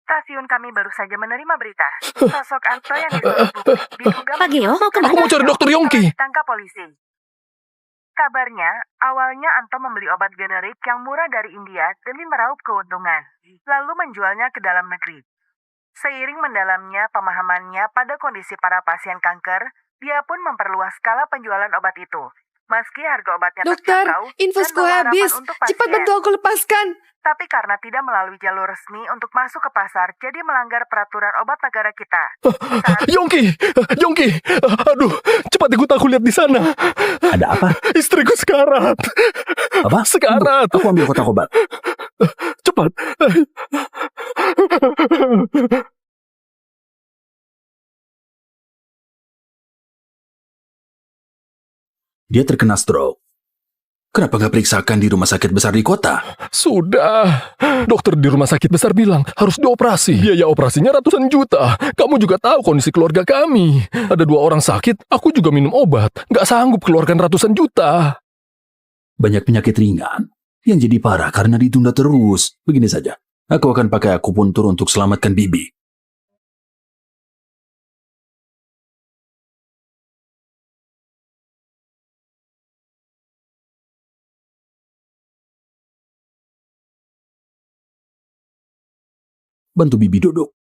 Stasiun kami baru saja menerima berita. Sosok Anto yang dituduh publik diduga Pak Gio, mau kemana? Aku mau cari Dokter Yongki. ditangkap polisi. Kabarnya, awalnya Anto membeli obat generik yang murah dari India demi meraup keuntungan, lalu menjualnya ke dalam negeri. Seiring mendalamnya pemahamannya pada kondisi para pasien kanker, dia pun memperluas skala penjualan obat itu. Meski harga obatnya Dokter, terjangkau infusku dan bawa habis. harapan untuk Cepat pasien. bantu aku lepaskan. Tapi karena tidak melalui jalur resmi untuk masuk ke pasar, jadi melanggar peraturan obat negara kita. Yongki, Yongki, aduh, cepat ikut aku lihat di sana. Ada apa? Istriku sekarat. Apa? Sekarat. Aku ambil kotak obat. Cepat. Dia terkena stroke. Kenapa nggak periksakan di rumah sakit besar di kota? Sudah. Dokter di rumah sakit besar bilang harus dioperasi. Biaya operasinya ratusan juta. Kamu juga tahu kondisi keluarga kami. Ada 2 orang sakit, aku juga minum obat. Nggak sanggup keluarkan ratusan juta. Banyak penyakit ringan yang jadi parah karena ditunda terus. Begini saja, aku akan pakai akupuntur untuk selamatkan Bibi. Bantu Bibi duduk.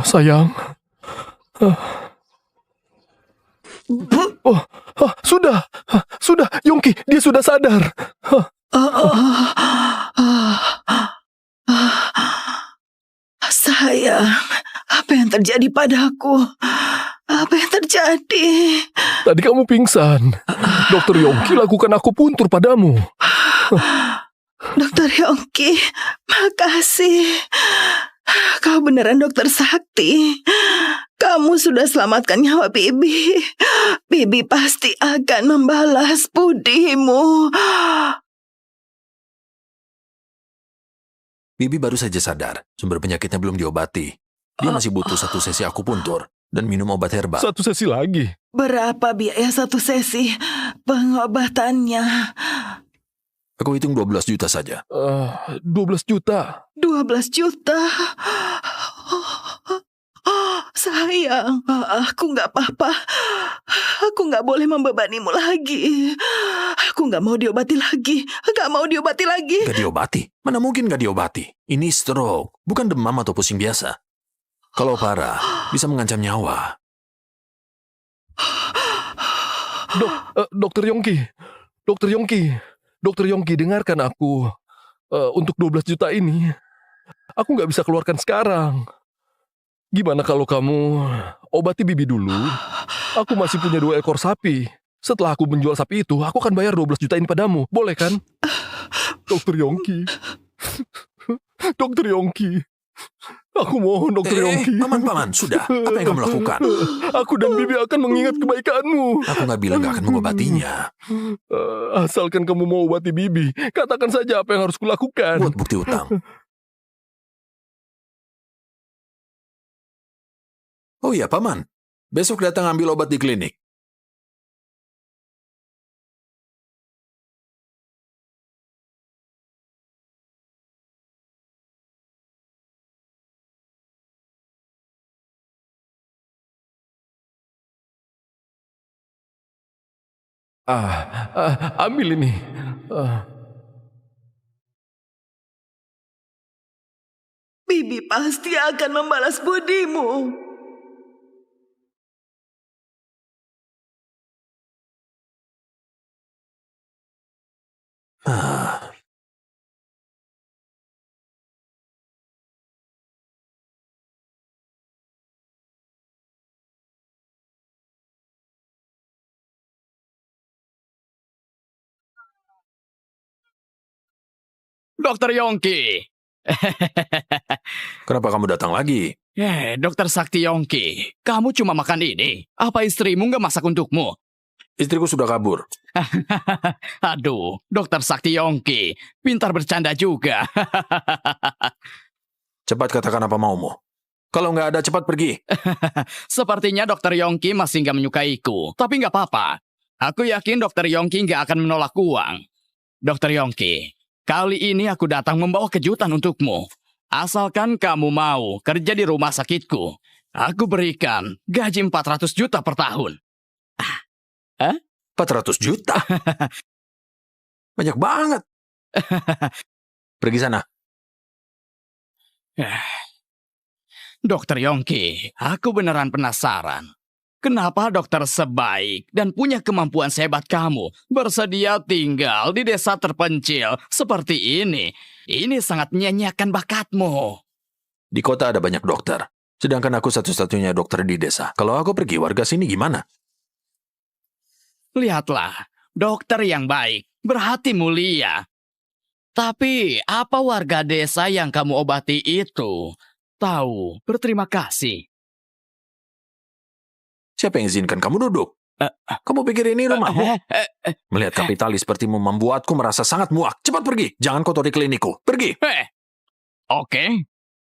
Sayang. Sudah, Yongki, dia sudah sadar. Sayang, apa yang terjadi padaku? Apa yang terjadi? Tadi kamu pingsan. Dokter Yongki lakukan akupuntur padamu. Dokter Yongki, makasih. Kau beneran dokter sakti. Kamu sudah selamatkan nyawa Bibi. Bibi pasti akan membalas budimu. Bibi baru saja sadar, sumber penyakitnya belum diobati. Dia masih butuh 1 sesi akupuntur dan minum obat herbal. 1 sesi lagi. Berapa biaya 1 sesi pengobatannya? Aku hitung 12 juta saja. 12 juta. 12 juta. Sayang, aku nggak apa-apa. Aku nggak boleh membebanimu lagi. Aku nggak mau diobati lagi. Nggak mau diobati lagi. Gak diobati? Mana mungkin gak diobati? Ini stroke, bukan demam atau pusing biasa. Kalau parah, bisa mengancam nyawa. Dokter Yongki. Dokter Yongki. Dokter Yongki, dengarkan aku. Untuk 12 juta ini, aku nggak bisa keluarkan sekarang. Gimana kalau kamu obati Bibi dulu? Aku masih punya 2 ekor sapi. Setelah aku menjual sapi itu, aku akan bayar 12 juta ini padamu. Boleh kan? Dokter Yongki. Dokter Yongki. Aku mohon, Dokter Yongki. Paman, sudah. Apa yang kamu lakukan? Aku dan Bibi akan mengingat kebaikanmu. Aku nggak bilang gak akan mengobatinya. Asalkan kamu mau obati Bibi, katakan saja apa yang harus kulakukan. Buat bukti utang. Oh iya, Paman. Besok datang ambil obat di klinik. Ambil ini. Bibi pasti akan membalas budimu. Dokter Yongki. Kenapa kamu datang lagi? Dokter Sakti Yongki, kamu cuma makan ini? Apa istrimu nggak masak untukmu? Istriku sudah kabur. Aduh, Dokter Sakti Yongki, pintar bercanda juga. Cepat katakan apa maumu. Kalau nggak ada, cepat pergi. Sepertinya Dokter Yongki masih nggak menyukaiku. Tapi nggak apa-apa. Aku yakin Dokter Yongki nggak akan menolak uang. Dokter Yongki, kali ini aku datang membawa kejutan untukmu. Asalkan kamu mau kerja di rumah sakitku, aku berikan gaji 400 juta per tahun. 400 juta? Banyak banget. Pergi sana. Dokter Yongki, aku beneran penasaran. Kenapa dokter sebaik dan punya kemampuan sehebat kamu bersedia tinggal di desa terpencil seperti ini? Ini sangat menyanyiakan bakatmu. Di kota ada banyak dokter. Sedangkan aku satu-satunya dokter di desa. Kalau aku pergi, warga sini gimana? Lihatlah, dokter yang baik, berhati mulia. Tapi apa warga desa yang kamu obati itu tahu berterima kasih? Siapa yang izinkan kamu duduk? Kamu pikir ini rumahmu? Melihat kapitalis sepertimu membuatku merasa sangat muak. Cepat pergi. Jangan kotori klinikku. Pergi. Oke.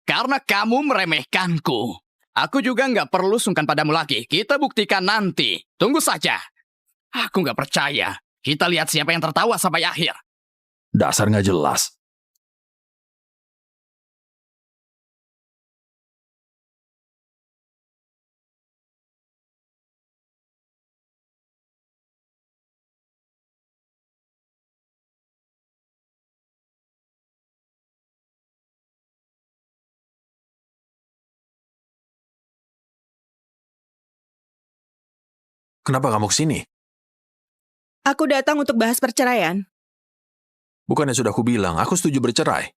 Karena kamu meremehkanku. Aku juga nggak perlu sungkan padamu lagi. Kita buktikan nanti. Tunggu saja. Aku nggak percaya. Kita lihat siapa yang tertawa sampai akhir. Dasar nggak jelas. Kenapa kamu kesini? Aku datang untuk bahas perceraian. Bukannya sudah kubilang, aku setuju bercerai.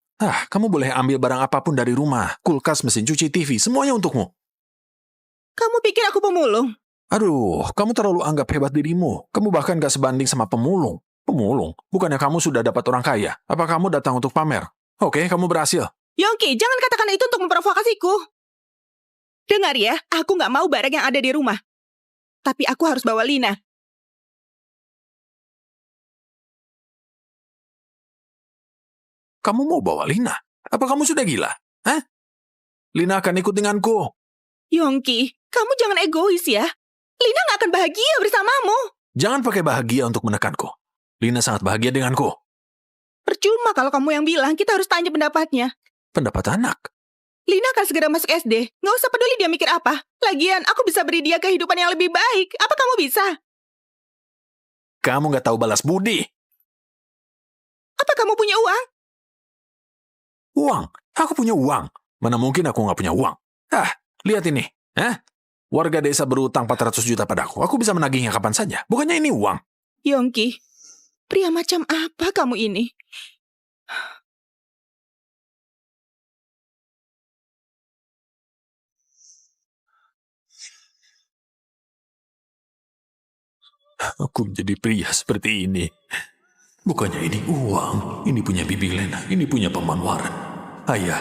Kamu boleh ambil barang apapun dari rumah. Kulkas, mesin cuci, TV, semuanya untukmu. Kamu pikir aku pemulung? Aduh, kamu terlalu anggap hebat dirimu. Kamu bahkan gak sebanding sama pemulung. Pemulung? Bukannya kamu sudah dapat orang kaya? Apa kamu datang untuk pamer? Oke, kamu berhasil. Yongki, jangan katakan itu untuk memprovokasiku. Dengar ya, aku nggak mau barang yang ada di rumah. Tapi aku harus bawa Lina. Kamu mau bawa Lina? Apa kamu sudah gila? Lina akan ikut denganku. Yongki, kamu jangan egois ya. Lina nggak akan bahagia bersamamu. Jangan pakai bahagia untuk menekanku. Lina sangat bahagia denganku. Percuma kalau kamu yang bilang, kita harus tanya pendapatnya. Pendapat anak? Lina akan segera masuk SD. Nggak usah peduli dia mikir apa. Lagian, aku bisa beri dia kehidupan yang lebih baik. Apa kamu bisa? Kamu nggak tahu balas budi. Apa kamu punya uang? Uang? Aku punya uang. Mana mungkin aku nggak punya uang? Lihat ini. Warga desa berutang 400 juta padaku. Aku bisa menagihnya kapan saja. Bukannya ini uang? Yongki, pria macam apa kamu ini? Aku menjadi pria seperti ini. Bukannya ini uang. Ini punya Bibi Lena. Ini punya Paman Waran. Ayah.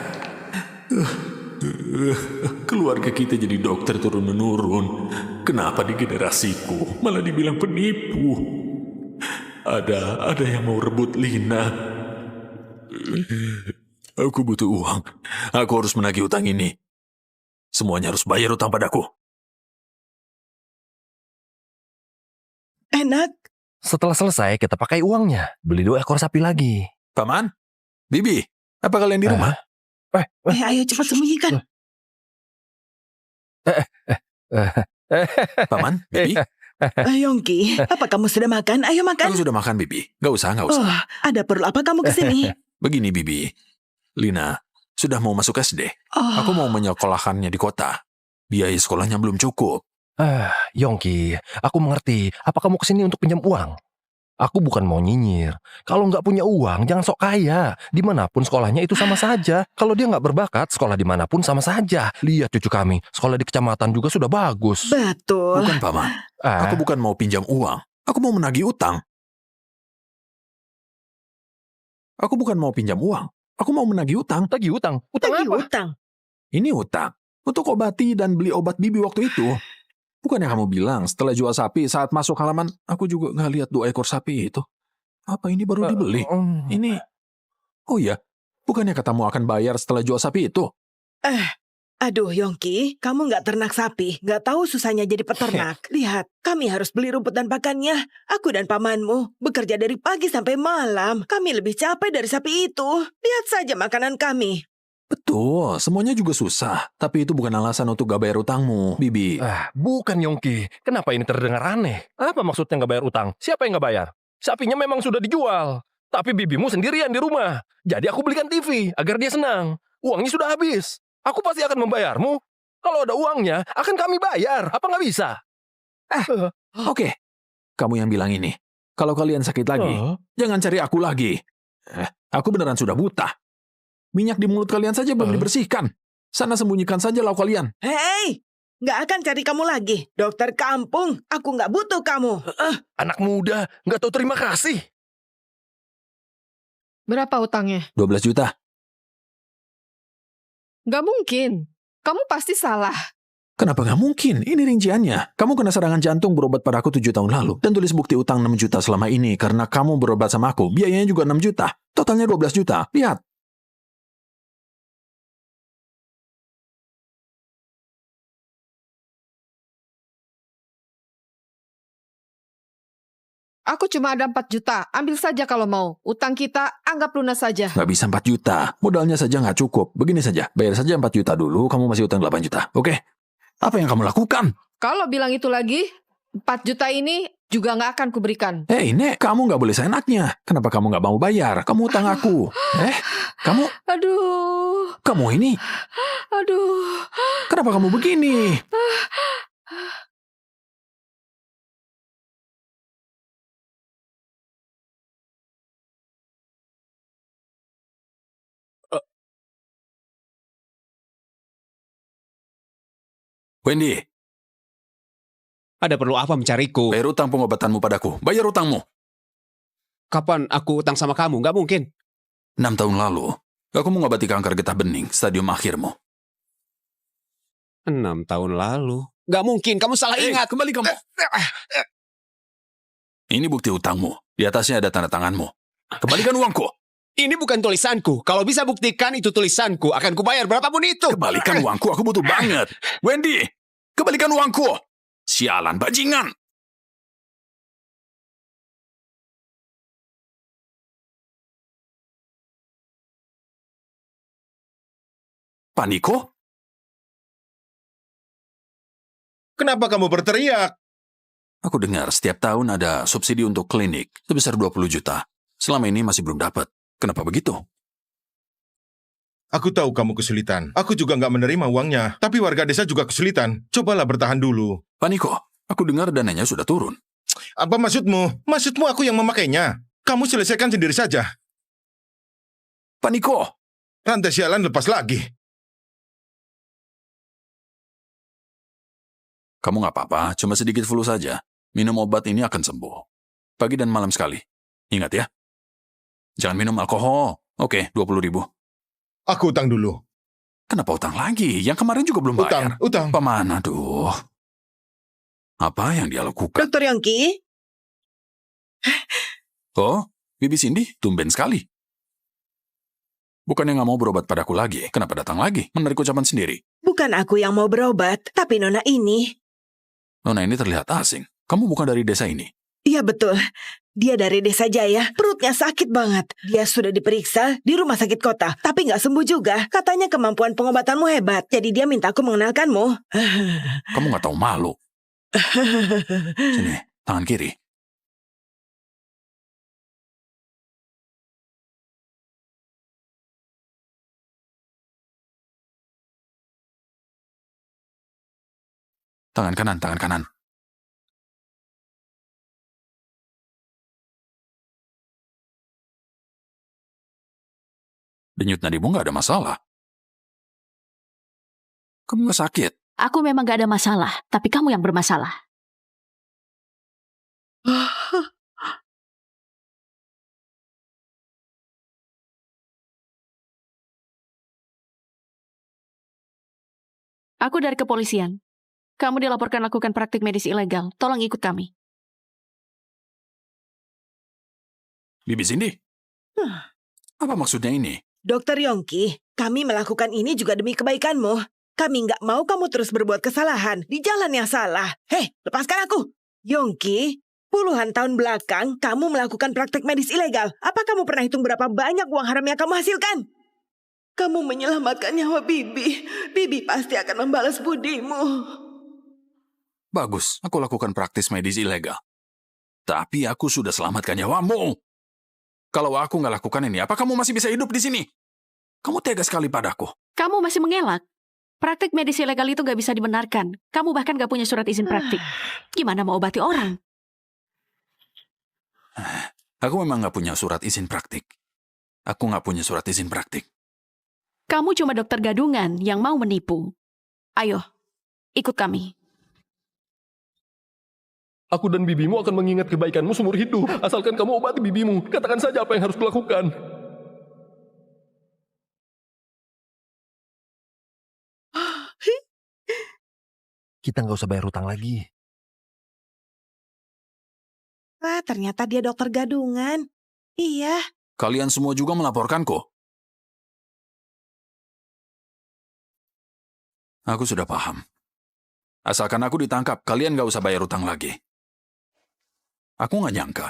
Keluarga kita jadi dokter turun-menurun. Kenapa di generasiku malah dibilang penipu? Ada yang mau rebut Lina. Aku butuh uang. Aku harus menagih utang ini. Semuanya harus bayar utang padaku. Enak. Setelah selesai, kita pakai uangnya. Beli 2 ekor sapi lagi. Paman? Bibi? Apa kalian di rumah? Ayo cepat sembunyikan. Paman? Bibi? Yongki, apa kamu sudah makan? Ayo makan. Aku sudah makan, Bibi. Gak usah. Ada perlu apa kamu kesini? Begini, Bibi. Lina sudah mau masuk SD. Aku mau menyekolahkannya di kota. Biaya sekolahnya belum cukup. Yongki, aku mengerti. Apa kamu kesini untuk pinjam uang? Aku bukan mau nyinyir. Kalau nggak punya uang, jangan sok kaya. Dimanapun sekolahnya itu sama saja. Kalau dia nggak berbakat, sekolah dimanapun sama saja. Lihat cucu kami, sekolah di kecamatan juga sudah bagus. Betul. Bukan, Paman. Aku bukan mau pinjam uang. Aku mau menagih utang. Aku bukan mau pinjam uang. Aku mau menagih utang. Tagih utang? Utang Tagih apa? utang. Ini utang. Untuk obati dan beli obat Bibi waktu itu. Bukannya kamu bilang setelah jual sapi saat masuk halaman, aku juga nggak lihat 2 ekor sapi itu. Apa ini baru dibeli? Ini, oh ya, Bukannya katamu akan bayar setelah jual sapi itu? Aduh, Yongki, kamu nggak ternak sapi, nggak tahu susahnya jadi peternak. Lihat, kami harus beli rumput dan pakannya. Aku dan pamanmu bekerja dari pagi sampai malam. Kami lebih capek dari sapi itu. Lihat saja makanan kami. Betul, semuanya juga susah. Tapi itu bukan alasan untuk gak bayar utangmu, Bibi. Bukan Yongki. Kenapa ini terdengar aneh? Apa maksudnya nggak bayar utang? Siapa yang nggak bayar? Sapinya memang sudah dijual. Tapi bibimu sendirian di rumah. Jadi aku belikan TV agar dia senang. Uangnya sudah habis. Aku pasti akan membayarmu. Kalau ada uangnya, akan kami bayar. Apa nggak bisa? Oke, kamu yang bilang ini. Kalau kalian sakit lagi, jangan cari aku lagi. Aku beneran sudah buta. Minyak di mulut kalian saja belum dibersihkan. Sana sembunyikan saja lauk kalian. Hei, nggak akan cari kamu lagi. Dokter kampung, aku nggak butuh kamu. Anak muda, nggak tahu terima kasih. Berapa utangnya? 12 juta. Gak mungkin. Kamu pasti salah. Kenapa nggak mungkin? Ini rinciannya. Kamu kena serangan jantung berobat pada aku 7 tahun lalu. Dan tulis bukti utang 6 juta selama ini karena kamu berobat sama aku. Biayanya juga 6 juta. Totalnya 12 juta. Lihat. Aku cuma ada 4 juta. Ambil saja kalau mau. Utang kita anggap lunas saja. Nggak bisa 4 juta. Modalnya saja nggak cukup. Begini saja. Bayar saja 4 juta dulu. Kamu masih utang 8 juta. Oke? Apa yang kamu lakukan? Kalau bilang itu lagi, 4 juta ini juga nggak akan kuberikan. Nek, kamu nggak boleh seenaknya. Kenapa kamu nggak mau bayar? Kamu utang aku. Kamu... Aduh. Kamu ini... Aduh. Kenapa kamu begini? Wendy, Ada perlu apa mencariku? bayar utang pengobatanmu padaku. Bayar utangmu. Kapan aku utang sama kamu? Nggak mungkin. 6 tahun lalu, aku mengobati kanker getah bening, stadium akhirmu. 6 tahun lalu. Nggak mungkin, kamu salah ingat. Kembali kamu. Ini bukti utangmu. Di atasnya ada tanda tanganmu. Kembalikan uangku. Ini bukan tulisanku. Kalau bisa buktikan itu tulisanku, akan kubayar berapapun itu. Kembalikan uangku, aku butuh banget. Wendy, kembalikan uangku. Sialan, bajingan. Paniko? Kenapa kamu berteriak? Aku dengar setiap tahun ada subsidi untuk klinik sebesar 20 juta. Selama ini masih belum dapat. Kenapa begitu? Aku tahu kamu kesulitan. Aku juga nggak menerima uangnya. Tapi warga desa juga kesulitan. Cobalah bertahan dulu. Paniko, aku dengar dananya sudah turun. Apa maksudmu? Maksudmu aku yang memakainya? Kamu selesaikan sendiri saja. Paniko! Rantai sialan lepas lagi. Kamu nggak apa-apa, cuma sedikit flu saja. Minum obat ini akan sembuh. Pagi dan malam sekali. Ingat ya. Jangan minum alkohol. Oke, 20.000. Aku utang dulu. Kenapa utang lagi? Yang kemarin juga belum bayar. Utang. Paman, aduh. Apa yang dia lakukan? Dokter Yongki, Oh, Bibi Cindy, tumben sekali. Bukannya nggak mau berobat padaku lagi. Kenapa datang lagi? Menarik ucapan sendiri. bukan aku yang mau berobat, tapi nona ini. Nona ini terlihat asing. Kamu bukan dari desa ini. Iya betul, dia dari desa Jaya, perutnya sakit banget. Dia sudah diperiksa di rumah sakit kota, tapi nggak sembuh juga. Katanya kemampuan pengobatanmu hebat, jadi dia minta aku mengenalkanmu. Kamu nggak tahu malu. Sini, tangan kiri. Tangan kanan, tangan kanan. Denyut nadimu nggak ada masalah. Kamu nggak sakit. Aku memang gak ada masalah, tapi kamu yang bermasalah. Aku dari kepolisian. Kamu dilaporkan lakukan praktik medis ilegal. Tolong ikut kami. Bibi Cindy. Apa maksudnya ini? Dokter Yongki, kami melakukan ini juga demi kebaikanmu. Kami nggak mau kamu terus berbuat kesalahan di jalan yang salah. Hei, lepaskan aku. Yongki, puluhan tahun belakang kamu melakukan praktek medis ilegal. Apa kamu pernah hitung berapa banyak uang haram yang kamu hasilkan? Kamu menyelamatkan nyawa Bibi. Bibi pasti akan membalas budimu. Bagus, aku lakukan praktis medis ilegal. Tapi aku sudah selamatkan nyawamu. Kalau aku nggak lakukan ini, apa kamu masih bisa hidup di sini? Kamu tega sekali padaku. Kamu masih mengelak. Praktik medis ilegal itu gak bisa dibenarkan. Kamu bahkan gak punya surat izin praktik. Gimana mau obati orang? Aku memang nggak punya surat izin praktik. Aku nggak punya surat izin praktik. Kamu cuma dokter gadungan yang mau menipu. Ayo, ikut kami. Aku dan bibimu akan mengingat kebaikanmu seumur hidup. Asalkan kamu obati bibimu. Katakan saja apa yang harus kulakukan. Kita nggak usah bayar hutang lagi. Wah, ternyata dia dokter gadungan. Iya. Kalian semua juga melaporkanku. Aku sudah paham. Asalkan aku ditangkap, kalian nggak usah bayar hutang lagi. Aku nggak nyangka.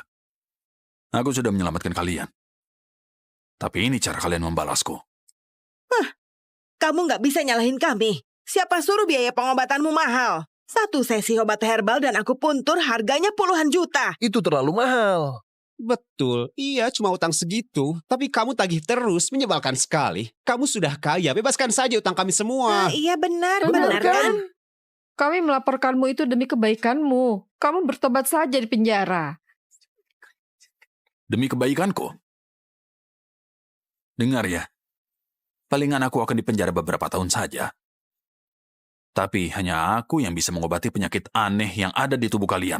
Aku sudah menyelamatkan kalian. Tapi ini cara kalian membalasku. Kamu nggak bisa nyalahin kami. Siapa suruh biaya pengobatanmu mahal? Satu sesi obat herbal dan aku puntur harganya puluhan juta. Itu terlalu mahal. Betul, iya cuma utang segitu. Tapi kamu tagih terus, menyebalkan sekali. Kamu sudah kaya, bebaskan saja utang kami semua. Iya benar, Benar benar kan? Kami melaporkanmu itu demi kebaikanmu. Kamu bertobat saja di penjara. Demi kebaikanku. Dengar ya. Palingan aku akan dipenjara beberapa tahun saja. Tapi hanya aku yang bisa mengobati penyakit aneh yang ada di tubuh kalian.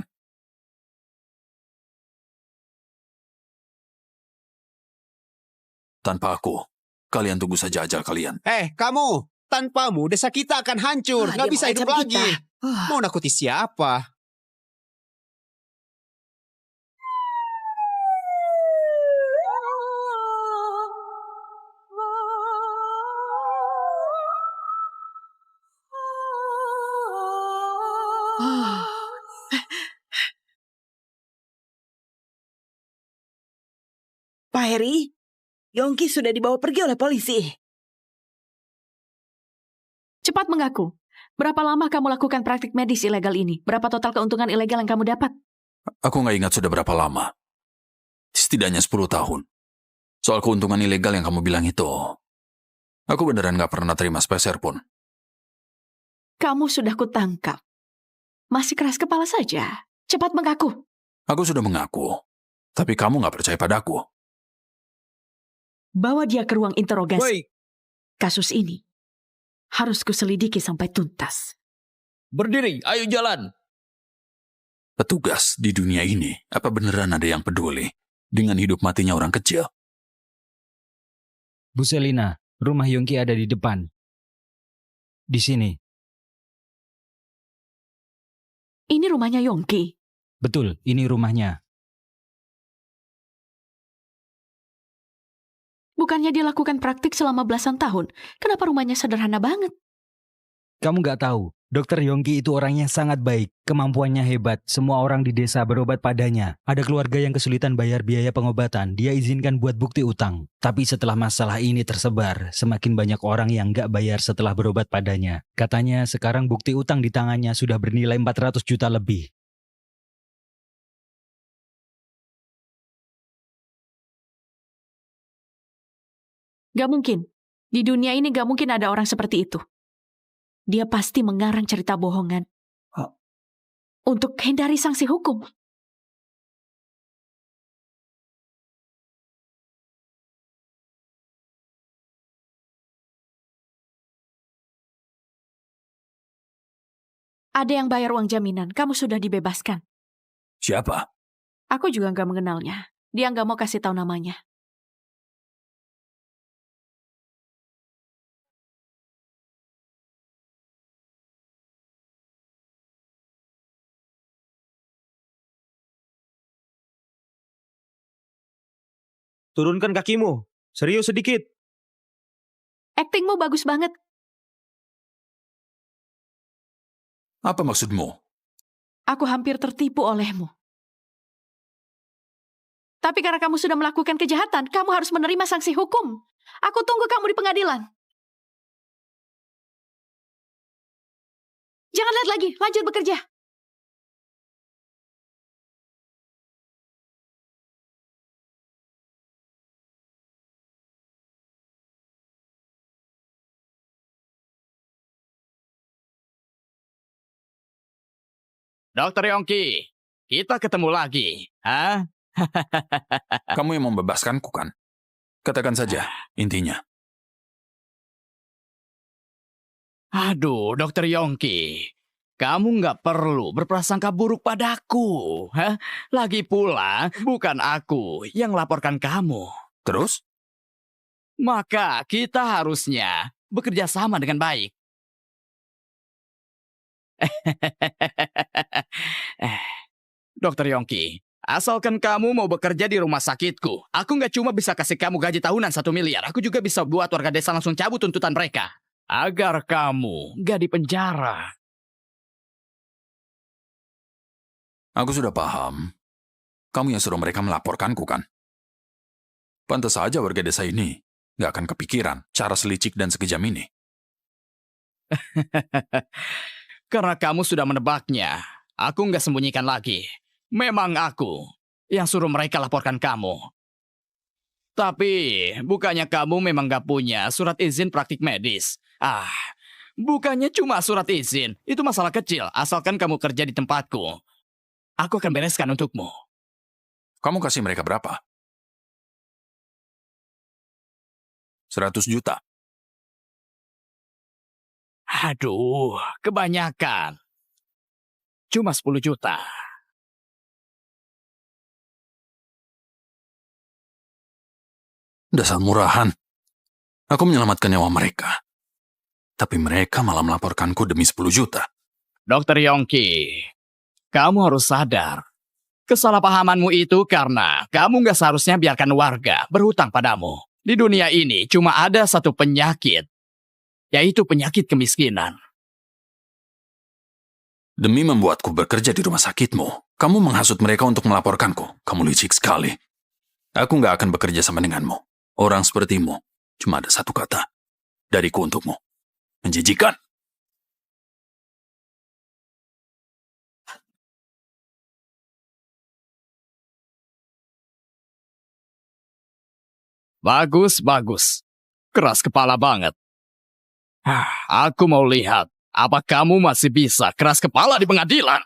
Tanpa aku, kalian tunggu saja ajal kalian. Kamu! Tanpamu, desa kita akan hancur. Nggak Dia bisa mau hidup ancam lagi. kita. Mau nakuti siapa? Pak Heri, Yongki sudah dibawa pergi oleh polisi. Cepat mengaku. Berapa lama kamu lakukan praktik medis ilegal ini? Berapa total keuntungan ilegal yang kamu dapat? Aku nggak ingat sudah berapa lama. Setidaknya 10 tahun. Soal keuntungan ilegal yang kamu bilang itu, aku beneran nggak pernah terima sepeser pun. Kamu sudah kutangkap. Masih keras kepala saja. Cepat mengaku. Aku sudah mengaku, tapi kamu nggak percaya padaku. Bawa dia ke ruang interogasi. Woi, Kasus ini harus kuselidiki sampai tuntas. berdiri, ayo jalan. Petugas di dunia ini, apa beneran ada yang peduli dengan hidup matinya orang kecil? Bu Selina, rumah Yongki ada di depan. Di sini. Ini rumahnya Yongki. Betul, ini rumahnya. Bukannya dia lakukan praktik selama belasan tahun. Kenapa rumahnya sederhana banget? Kamu nggak tahu, Dokter Yongki itu orangnya sangat baik, kemampuannya hebat, semua orang di desa berobat padanya. Ada keluarga yang kesulitan bayar biaya pengobatan, dia izinkan buat bukti utang. Tapi setelah masalah ini tersebar, semakin banyak orang yang nggak bayar setelah berobat padanya. Katanya sekarang bukti utang di tangannya sudah bernilai 400 juta lebih. Gak mungkin. Di dunia ini gak mungkin ada orang seperti itu. Dia pasti mengarang cerita bohongan. Untuk hindari sanksi hukum. Ada yang bayar uang jaminan. Kamu sudah dibebaskan. Siapa? Aku juga gak mengenalnya. Dia gak mau kasih tahu namanya. Turunkan kakimu. Serius sedikit. Aktingmu bagus banget. Apa maksudmu? Aku hampir tertipu olehmu. Tapi karena kamu sudah melakukan kejahatan, kamu harus menerima sanksi hukum. Aku tunggu kamu di pengadilan. Jangan lihat lagi, lanjut bekerja. Dokter Yongki, kita ketemu lagi. Hah? Kamu yang membebaskanku kan? Katakan saja intinya. Aduh, Dokter Yongki. Kamu nggak perlu berprasangka buruk padaku. Hah? Lagi pula, bukan aku yang laporkan kamu. Terus? Maka kita harusnya bekerja sama dengan baik. Dokter Yongki, asalkan kamu mau bekerja di rumah sakitku, aku nggak cuma bisa kasih kamu gaji tahunan 1 miliar, aku juga bisa buat warga desa langsung cabut tuntutan mereka. Agar kamu nggak dipenjara. Aku sudah paham. Kamu yang suruh mereka melaporkanku kan? Pantas saja warga desa ini nggak akan kepikiran cara selicik dan sekejam ini. Karena kamu sudah menebaknya, aku nggak sembunyikan lagi. Memang aku yang suruh mereka laporkan kamu. Tapi, bukannya kamu memang nggak punya surat izin praktik medis? Bukannya cuma surat izin. Itu masalah kecil, asalkan kamu kerja di tempatku. Aku akan bereskan untukmu. Kamu kasih mereka berapa? 100 juta. Aduh, kebanyakan. Cuma 10 juta. Dasar murahan. Aku menyelamatkan nyawa mereka. Tapi mereka malah melaporkanku demi 10 juta. Dokter Yongki, kamu harus sadar. Kesalahpahamanmu itu karena kamu nggak seharusnya biarkan warga berhutang padamu. Di dunia ini cuma ada satu penyakit, yaitu penyakit kemiskinan. Demi membuatku bekerja di rumah sakitmu, kamu menghasut mereka untuk melaporkanku. Kamu licik sekali. Aku nggak akan bekerja sama denganmu. Orang sepertimu, cuma ada satu kata. Dariku untukmu. Menjijikan. Bagus, bagus. Keras kepala banget. Aku mau lihat, apa kamu masih bisa keras kepala di pengadilan?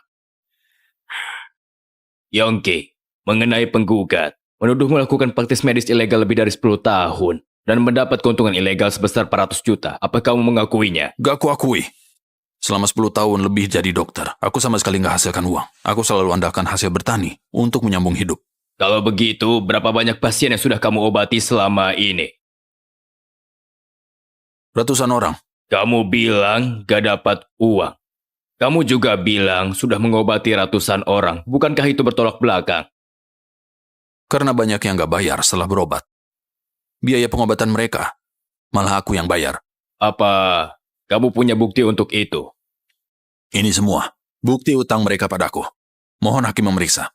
Yongki, mengenai penggugat, menuduh melakukan praktis medis ilegal lebih dari 10 tahun dan mendapat keuntungan ilegal sebesar 400 juta. Apa kamu mengakuinya? Gak kuakui. Selama 10 tahun lebih jadi dokter, aku sama sekali nggak hasilkan uang. Aku selalu andalkan hasil bertani untuk menyambung hidup. Kalau begitu, berapa banyak pasien yang sudah kamu obati selama ini? Ratusan orang. Kamu bilang gak dapat uang. Kamu juga bilang sudah mengobati ratusan orang. Bukankah itu bertolak belakang? Karena banyak yang gak bayar setelah berobat. Biaya pengobatan mereka, malah aku yang bayar. Apa kamu punya bukti untuk itu? Ini semua, bukti utang mereka padaku. Mohon hakim memeriksa.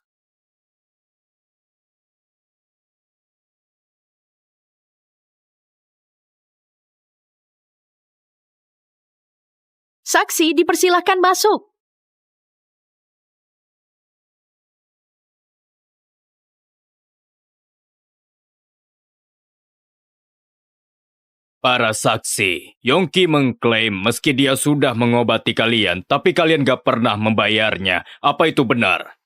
Saksi dipersilahkan masuk. Para saksi, Yongki mengklaim meski dia sudah mengobati kalian, tapi kalian gak pernah membayarnya. Apa itu benar?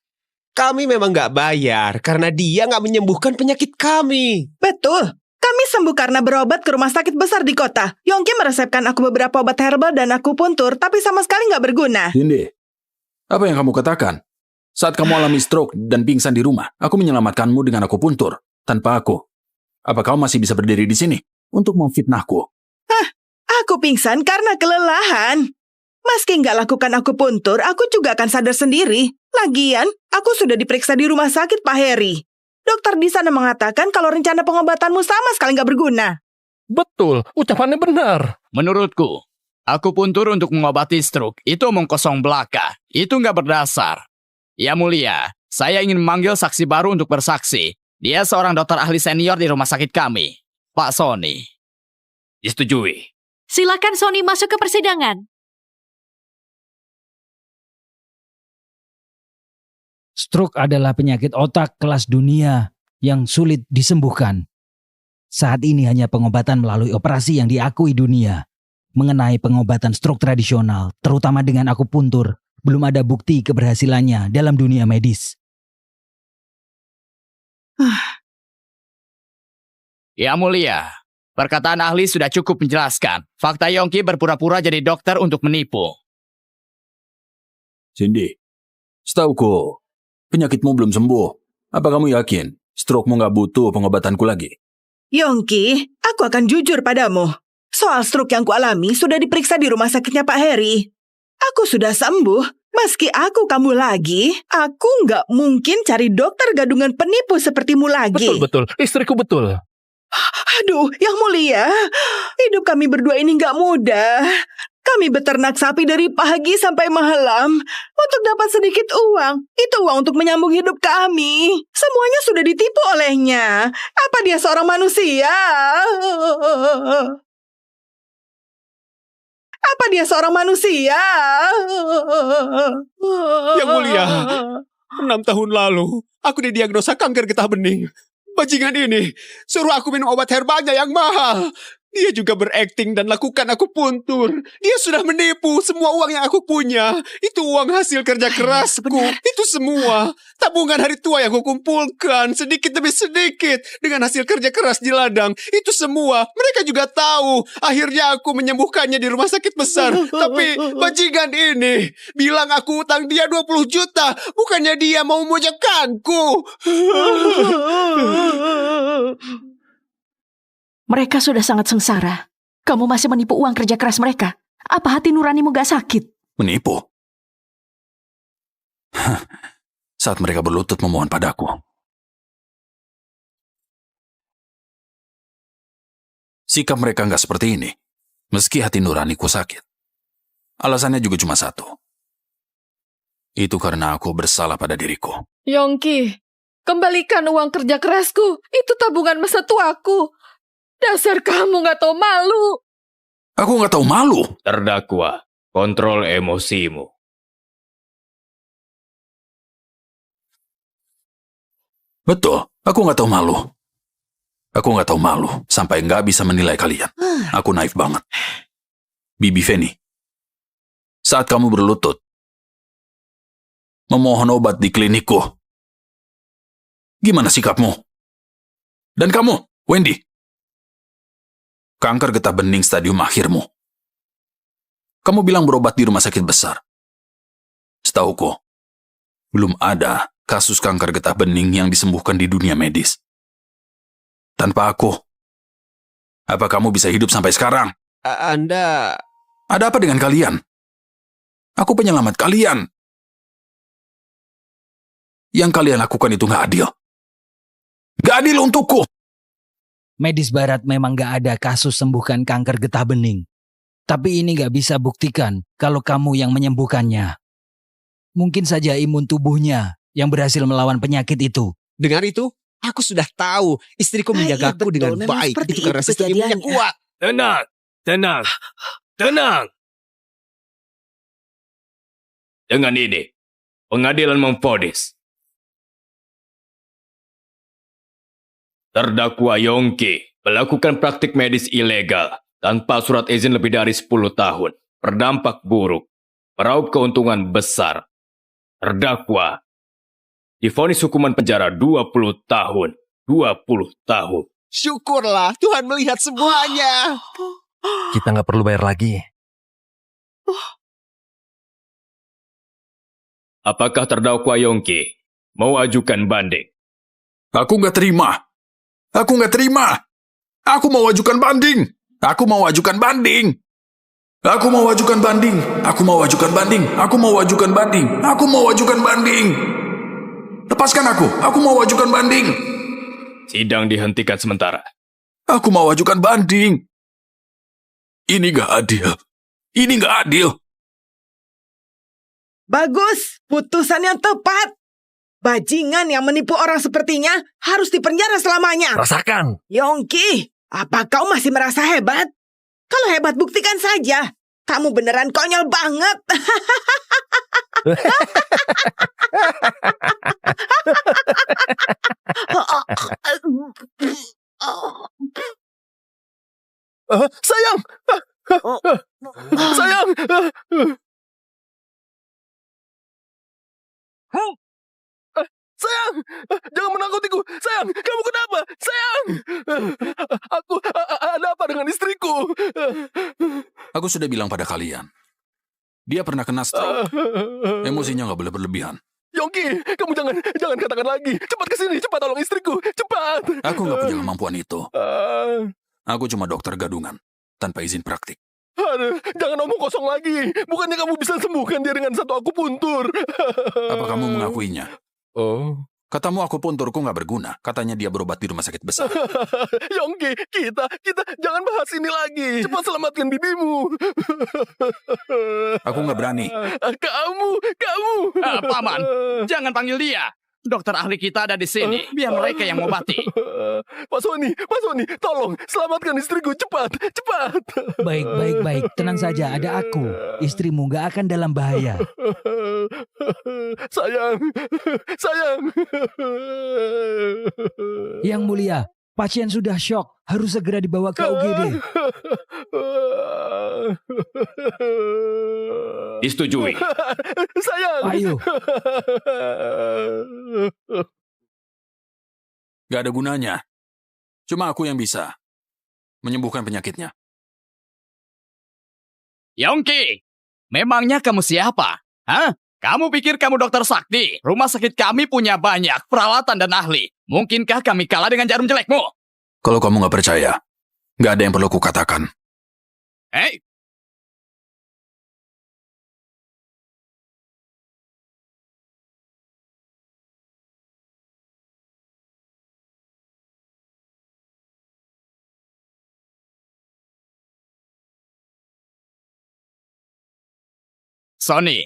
Kami memang gak bayar karena dia gak menyembuhkan penyakit kami. Betul. Kami sembuh karena berobat ke rumah sakit besar di kota. Yongki meresepkan aku beberapa obat herbal dan akupuntur, tapi sama sekali nggak berguna. Cindy, apa yang kamu katakan? Saat kamu alami stroke dan pingsan di rumah, aku menyelamatkanmu dengan akupuntur. Tanpa aku, apa kamu masih bisa berdiri di sini untuk memfitnahku? Aku pingsan karena kelelahan. Meski nggak lakukan akupuntur, aku juga akan sadar sendiri. Lagian, aku sudah diperiksa di rumah sakit Pak Heri. Dokter di sana mengatakan kalau rencana pengobatanmu sama sekali nggak berguna. Betul, ucapannya benar. Menurutku, aku puntur untuk mengobati stroke. Itu omong kosong belaka. Itu nggak berdasar. Ya mulia, saya ingin memanggil saksi baru untuk bersaksi. Dia seorang dokter ahli senior di rumah sakit kami, Pak Sony. Disetujui. Silakan Sony masuk ke persidangan. Stroke adalah penyakit otak kelas dunia yang sulit disembuhkan. Saat ini hanya pengobatan melalui operasi yang diakui dunia. Mengenai pengobatan stroke tradisional, terutama dengan akupuntur, belum ada bukti keberhasilannya dalam dunia medis. Ya mulia, perkataan ahli sudah cukup menjelaskan. Fakta Yongki berpura-pura jadi dokter untuk menipu. Cindy, setauku, penyakitmu belum sembuh. Apa kamu yakin stroke-mu nggak butuh pengobatanku lagi? Yongki, aku akan jujur padamu. Soal stroke yang kualami sudah diperiksa di rumah sakitnya Pak Heri. Aku sudah sembuh. Meski aku kamu lagi, aku nggak mungkin cari dokter gadungan penipu sepertimu lagi. Betul, istriku betul. Aduh, Yang Mulia, hidup kami berdua ini nggak mudah. Kami beternak sapi dari pagi sampai malam untuk dapat sedikit uang. Itu uang untuk menyambung hidup kami. Semuanya sudah ditipu olehnya. Apa dia seorang manusia? Apa dia seorang manusia? Yang Mulia, 6 tahun lalu, aku didiagnosa kanker getah bening. Bajingan ini suruh aku minum obat herbalnya yang mahal. Dia juga berakting dan lakukan akupuntur. Dia sudah menipu semua uang yang aku punya. Itu uang hasil kerja kerasku. Itu semua tabungan hari tua yang aku kumpulkan sedikit demi sedikit dengan hasil kerja keras di ladang. Itu semua mereka juga tahu. Akhirnya aku menyembuhkannya di rumah sakit besar. Tapi bajingan ini bilang aku utang dia 20 juta. Bukannya dia mau memojokkanku. Mereka sudah sangat sengsara. Kamu masih menipu uang kerja keras mereka. Apa hati nuranimu gak sakit? Menipu? Saat mereka berlutut memohon padaku. Sikap mereka gak seperti ini. Meski hati nuraniku sakit. Alasannya juga cuma satu. Itu karena aku bersalah pada diriku. Yongki, kembalikan uang kerja kerasku. Itu tabungan masa tuaku. Dasar kamu gak tahu malu. Aku gak tahu malu. Terdakwa, kontrol emosimu. Betul, aku gak tahu malu. Aku gak tahu malu sampai gak bisa menilai kalian. Aku naif banget. Bibi Feni, saat kamu berlutut, memohon obat di klinikku, gimana sikapmu? Dan kamu, Wendy? Kanker getah bening stadium akhirmu. Kamu bilang berobat di rumah sakit besar. Setauku, belum ada kasus kanker getah bening yang disembuhkan di dunia medis. Tanpa aku, apa kamu bisa hidup sampai sekarang? Anda... Ada apa dengan kalian? Aku penyelamat kalian. Yang kalian lakukan itu gak adil. Gak adil untukku. Medis barat memang gak ada kasus sembuhkan kanker getah bening. Tapi ini gak bisa buktikan kalau kamu yang menyembuhkannya. Mungkin saja imun tubuhnya yang berhasil melawan penyakit itu. Dengan itu, aku sudah tahu istriku menjagaku dengan baik. Itu karena sistem imunnya kuat. Tenang. Dengan ini, pengadilan memvonis terdakwa Yongki melakukan praktik medis ilegal tanpa surat izin lebih dari 10 tahun, berdampak buruk, meraup keuntungan besar. Terdakwa divonis hukuman penjara 20 tahun. 20 tahun. Syukurlah Tuhan melihat semuanya. Kita nggak perlu bayar lagi. Apakah terdakwa Yongki mau ajukan banding? Aku nggak terima. Aku nggak terima. Aku mau ajukan banding. Aku mau ajukan banding. Aku mau ajukan banding. Aku mau ajukan banding. Aku mau ajukan banding. Aku mau ajukan banding. Lepaskan aku. Aku mau ajukan banding. Sidang dihentikan sementara. Aku mau ajukan banding. Ini gak adil. Ini gak adil. Bagus, putusan yang tepat. Bajingan yang menipu orang sepertinya harus dipenjara selamanya. Rasakan. Yongki, apa kau masih merasa hebat? Kalau hebat buktikan saja. Kamu beneran konyol banget. Sayang! Sayang! Sayang! Jangan menakutiku! Sayang! Kamu kenapa? Sayang! Ada apa dengan istriku? Aku sudah bilang pada kalian. Dia pernah kena stroke. Emosinya gak boleh berlebihan. Yongki, kamu jangan katakan lagi. Cepat ke sini, cepat tolong istriku. Cepat! Aku gak punya kemampuan itu. Aku cuma dokter gadungan, tanpa izin praktik. Aduh, jangan omong kosong lagi. Bukannya kamu bisa sembuhkan dia dengan satu akupuntur? Apa kamu mengakuinya? Oh. Katamu akupunturku gak berguna. Katanya dia berobat di rumah sakit besar. Yongki, kita jangan bahas ini lagi. Cepat selamatkan bibimu. Aku gak berani. Kamu. Paman, jangan panggil dia. Dokter ahli kita ada di sini. Biar mereka yang mengobati. Pak Sony, tolong selamatkan istriku, cepat. Baik. Tenang saja, ada aku. Istrimu gak akan dalam bahaya. Sayang. Yang mulia, pasien sudah syok. Harus segera dibawa ke UGD. Disetujui. Sayang. Ayo. Gak ada gunanya. Cuma aku yang bisa menyembuhkan penyakitnya. Yongki, memangnya kamu siapa? Hah? Kamu pikir kamu dokter sakti? Rumah sakit kami punya banyak peralatan dan ahli. Mungkinkah kami kalah dengan jarum jelekmu? Kalau kamu gak percaya, gak ada yang perlu kukatakan. Hei! Sony,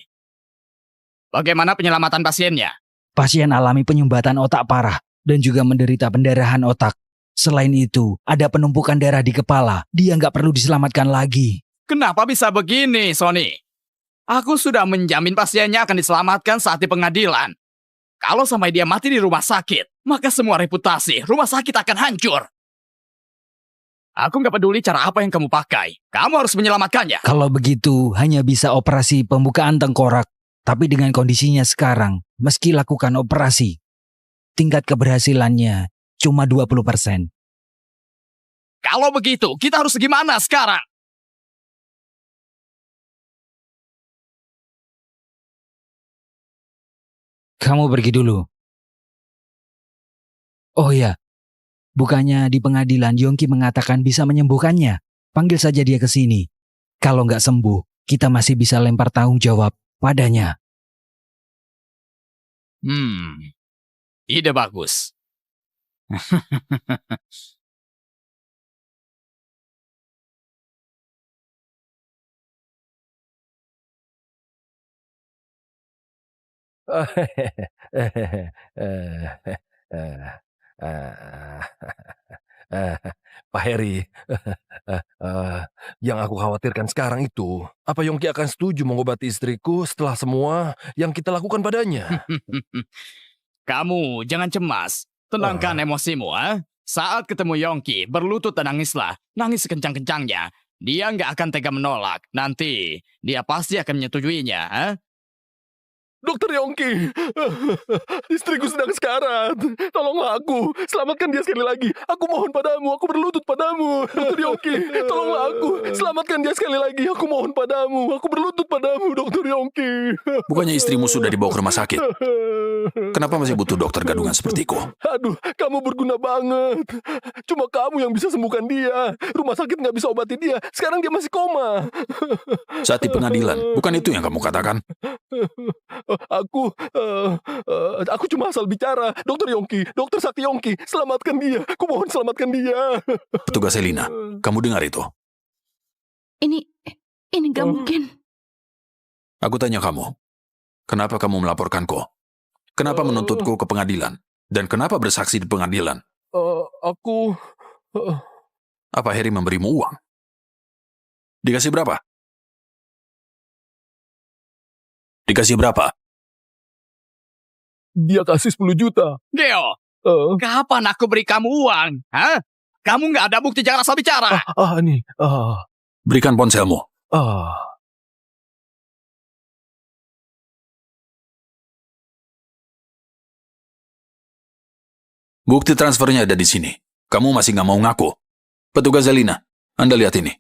bagaimana penyelamatan pasiennya? Pasien alami penyumbatan otak parah dan juga menderita pendarahan otak. Selain itu, ada penumpukan darah di kepala. Dia nggak perlu diselamatkan lagi. Kenapa bisa begini, Sony? Aku sudah menjamin pasiennya akan diselamatkan saat di pengadilan. Kalau sampai dia mati di rumah sakit, maka semua reputasi rumah sakit akan hancur. Aku nggak peduli cara apa yang kamu pakai. Kamu harus menyelamatkannya. Kalau begitu, hanya bisa operasi pembukaan tengkorak. Tapi dengan kondisinya sekarang, meski lakukan operasi, tingkat keberhasilannya cuma 20%. Kalau begitu, kita harus gimana sekarang? Kamu pergi dulu. Oh ya, bukannya di pengadilan Yongki mengatakan bisa menyembuhkannya. Panggil saja dia ke sini. Kalau nggak sembuh, kita masih bisa lempar tanggung jawab padanya. Ide bagus. Pak Heri, yang aku khawatirkan sekarang itu, apa Yongki akan setuju mengobati istriku setelah semua yang kita lakukan padanya? Kamu jangan cemas. Tenangkan emosimu, ha? Saat ketemu Yongki, berlutut dan nangislah. Nangis sekencang-kencangnya. Dia nggak akan tega menolak. Nanti, dia pasti akan menyetujuinya, ha? Dokter Yongki, istriku sedang sekarat. Tolonglah aku, selamatkan dia sekali lagi. Aku mohon padamu, aku berlutut padamu. Dokter Yongki, tolonglah aku, selamatkan dia sekali lagi. Aku mohon padamu, aku berlutut padamu, Dokter Yongki. Bukannya istrimu sudah dibawa ke rumah sakit? Kenapa masih butuh dokter gadungan sepertiku? Aduh, kamu berguna banget. Cuma kamu yang bisa sembuhkan dia. Rumah sakit nggak bisa obati dia. Sekarang dia masih koma. Saat di pengadilan, bukan itu yang kamu katakan? Aku cuma asal bicara. Dokter Yongki, Dokter Sakti Yongki, selamatkan dia. Aku mohon selamatkan dia. Petugas Selina, kamu dengar itu? Ini nggak mungkin. Aku tanya kamu, kenapa kamu melaporkanku? Kenapa menuntutku ke pengadilan? Dan kenapa bersaksi di pengadilan? Apa Harry memberimu uang? Dikasih berapa? Dikasih berapa? Dia kasih 10 juta. Geo, kapan aku beri kamu uang? Hah? Kamu nggak ada bukti, jangan asal bicara. Nih. Berikan ponselmu. Bukti transfernya ada di sini. Kamu masih nggak mau ngaku. Petugas Zelina, Anda lihat ini.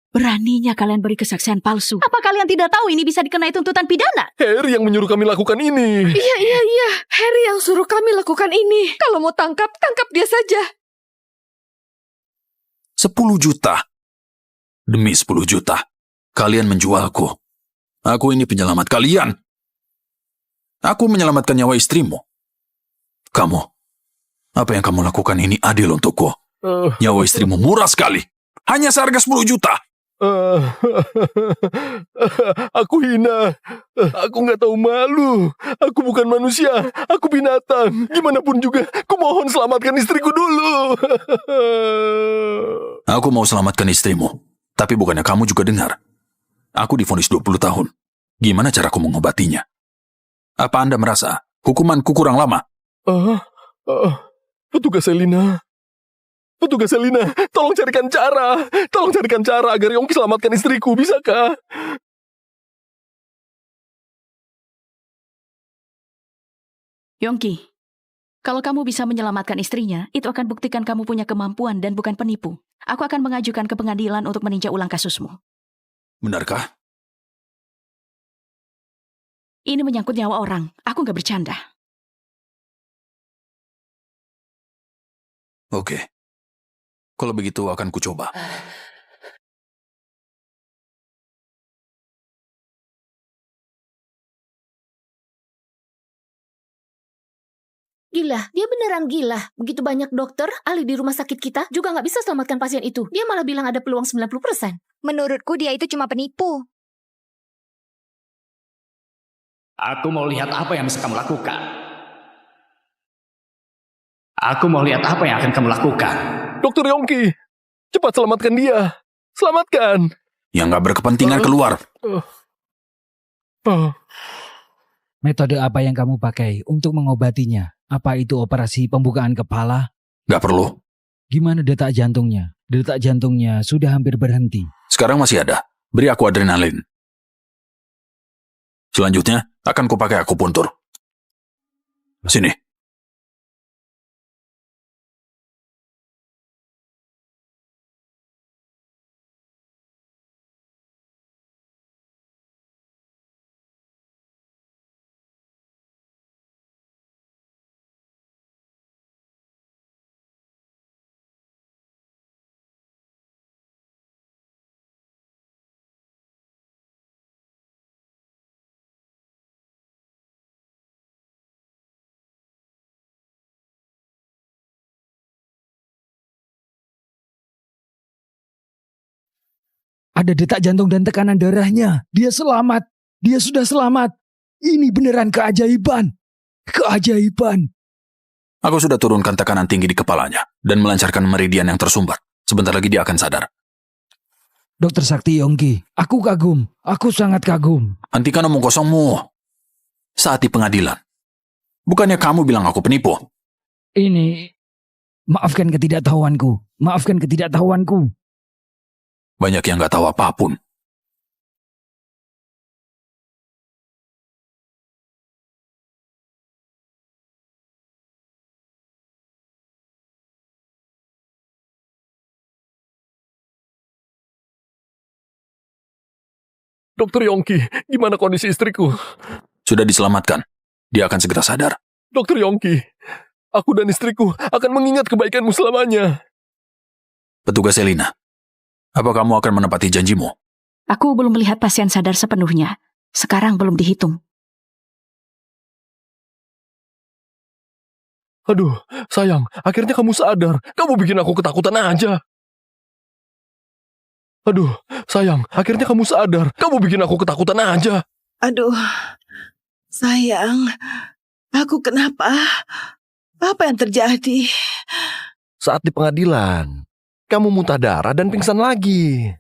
Beraninya kalian beri kesaksian palsu. Apa kalian tidak tahu ini bisa dikenai tuntutan pidana? Harry yang menyuruh kami lakukan ini. Iya. Harry yang suruh kami lakukan ini. Kalau mau tangkap dia saja. 10 juta. Demi 10 juta. Kalian menjualku. Aku ini penyelamat kalian. Aku menyelamatkan nyawa istrimu. Kamu, apa yang kamu lakukan ini adil untukku. Nyawa istrimu murah sekali. Hanya seharga 10 juta. Aku hina. Aku nggak tahu malu. Aku bukan manusia. Aku binatang. Gimana pun juga, aku mohon selamatkan istriku dulu. Aku mau selamatkan istrimu. Tapi bukannya kamu juga dengar? Aku divonis 20 tahun. Gimana caraku mengobatinya? Apa Anda merasa hukumanku kurang lama? Petugas Selina, tolong carikan cara agar Yongki selamatkan istriku, bisakah? Yongki, kalau kamu bisa menyelamatkan istrinya, itu akan buktikan kamu punya kemampuan dan bukan penipu. Aku akan mengajukan ke pengadilan untuk meninjau ulang kasusmu. Benarkah? Ini menyangkut nyawa orang. Aku nggak bercanda. Oke. Kalau begitu akan kucoba. Gila, dia beneran gila. Begitu banyak dokter, ahli di rumah sakit kita juga nggak bisa selamatkan pasien itu. Dia malah bilang ada peluang 90%. Menurutku dia itu cuma penipu. Aku mau lihat apa yang bisa kamu lakukan. Aku mau lihat apa yang akan kamu lakukan. Dokter Yongki, cepat selamatkan dia. Selamatkan. Yang nggak berkepentingan keluar. Metode apa yang kamu pakai untuk mengobatinya? Apa itu operasi pembukaan kepala? Nggak perlu. Gimana detak jantungnya? Detak jantungnya sudah hampir berhenti. Sekarang masih ada. Beri aku adrenalin. Selanjutnya, akan kupakai akupuntur. Sini. Ada detak jantung dan tekanan darahnya. Dia selamat. Dia sudah selamat. Ini beneran keajaiban. Keajaiban. Aku sudah turunkan tekanan tinggi di kepalanya dan melancarkan meridian yang tersumbat. Sebentar lagi dia akan sadar. Dokter Sakti Yongki, aku kagum. Aku sangat kagum. Hentikan omong kosongmu. Saat di pengadilan. Bukannya kamu bilang aku penipu? Ini... Maafkan ketidaktahuanku. Maafkan ketidaktahuanku. Banyak yang nggak tahu apapun. Dokter Yongki, gimana kondisi istriku? Sudah diselamatkan. Dia akan segera sadar. Dokter Yongki, aku dan istriku akan mengingat kebaikanmu selamanya. Petugas Selina, apa kamu akan menepati janjimu? Aku belum melihat pasien sadar sepenuhnya. Sekarang belum dihitung. Aduh, sayang, akhirnya kamu sadar. Kamu bikin aku ketakutan aja. Aduh, sayang, akhirnya kamu sadar. Kamu bikin aku ketakutan aja. Aduh, sayang, aku kenapa? Apa yang terjadi? Saat di pengadilan, kamu muntah darah dan pingsan lagi.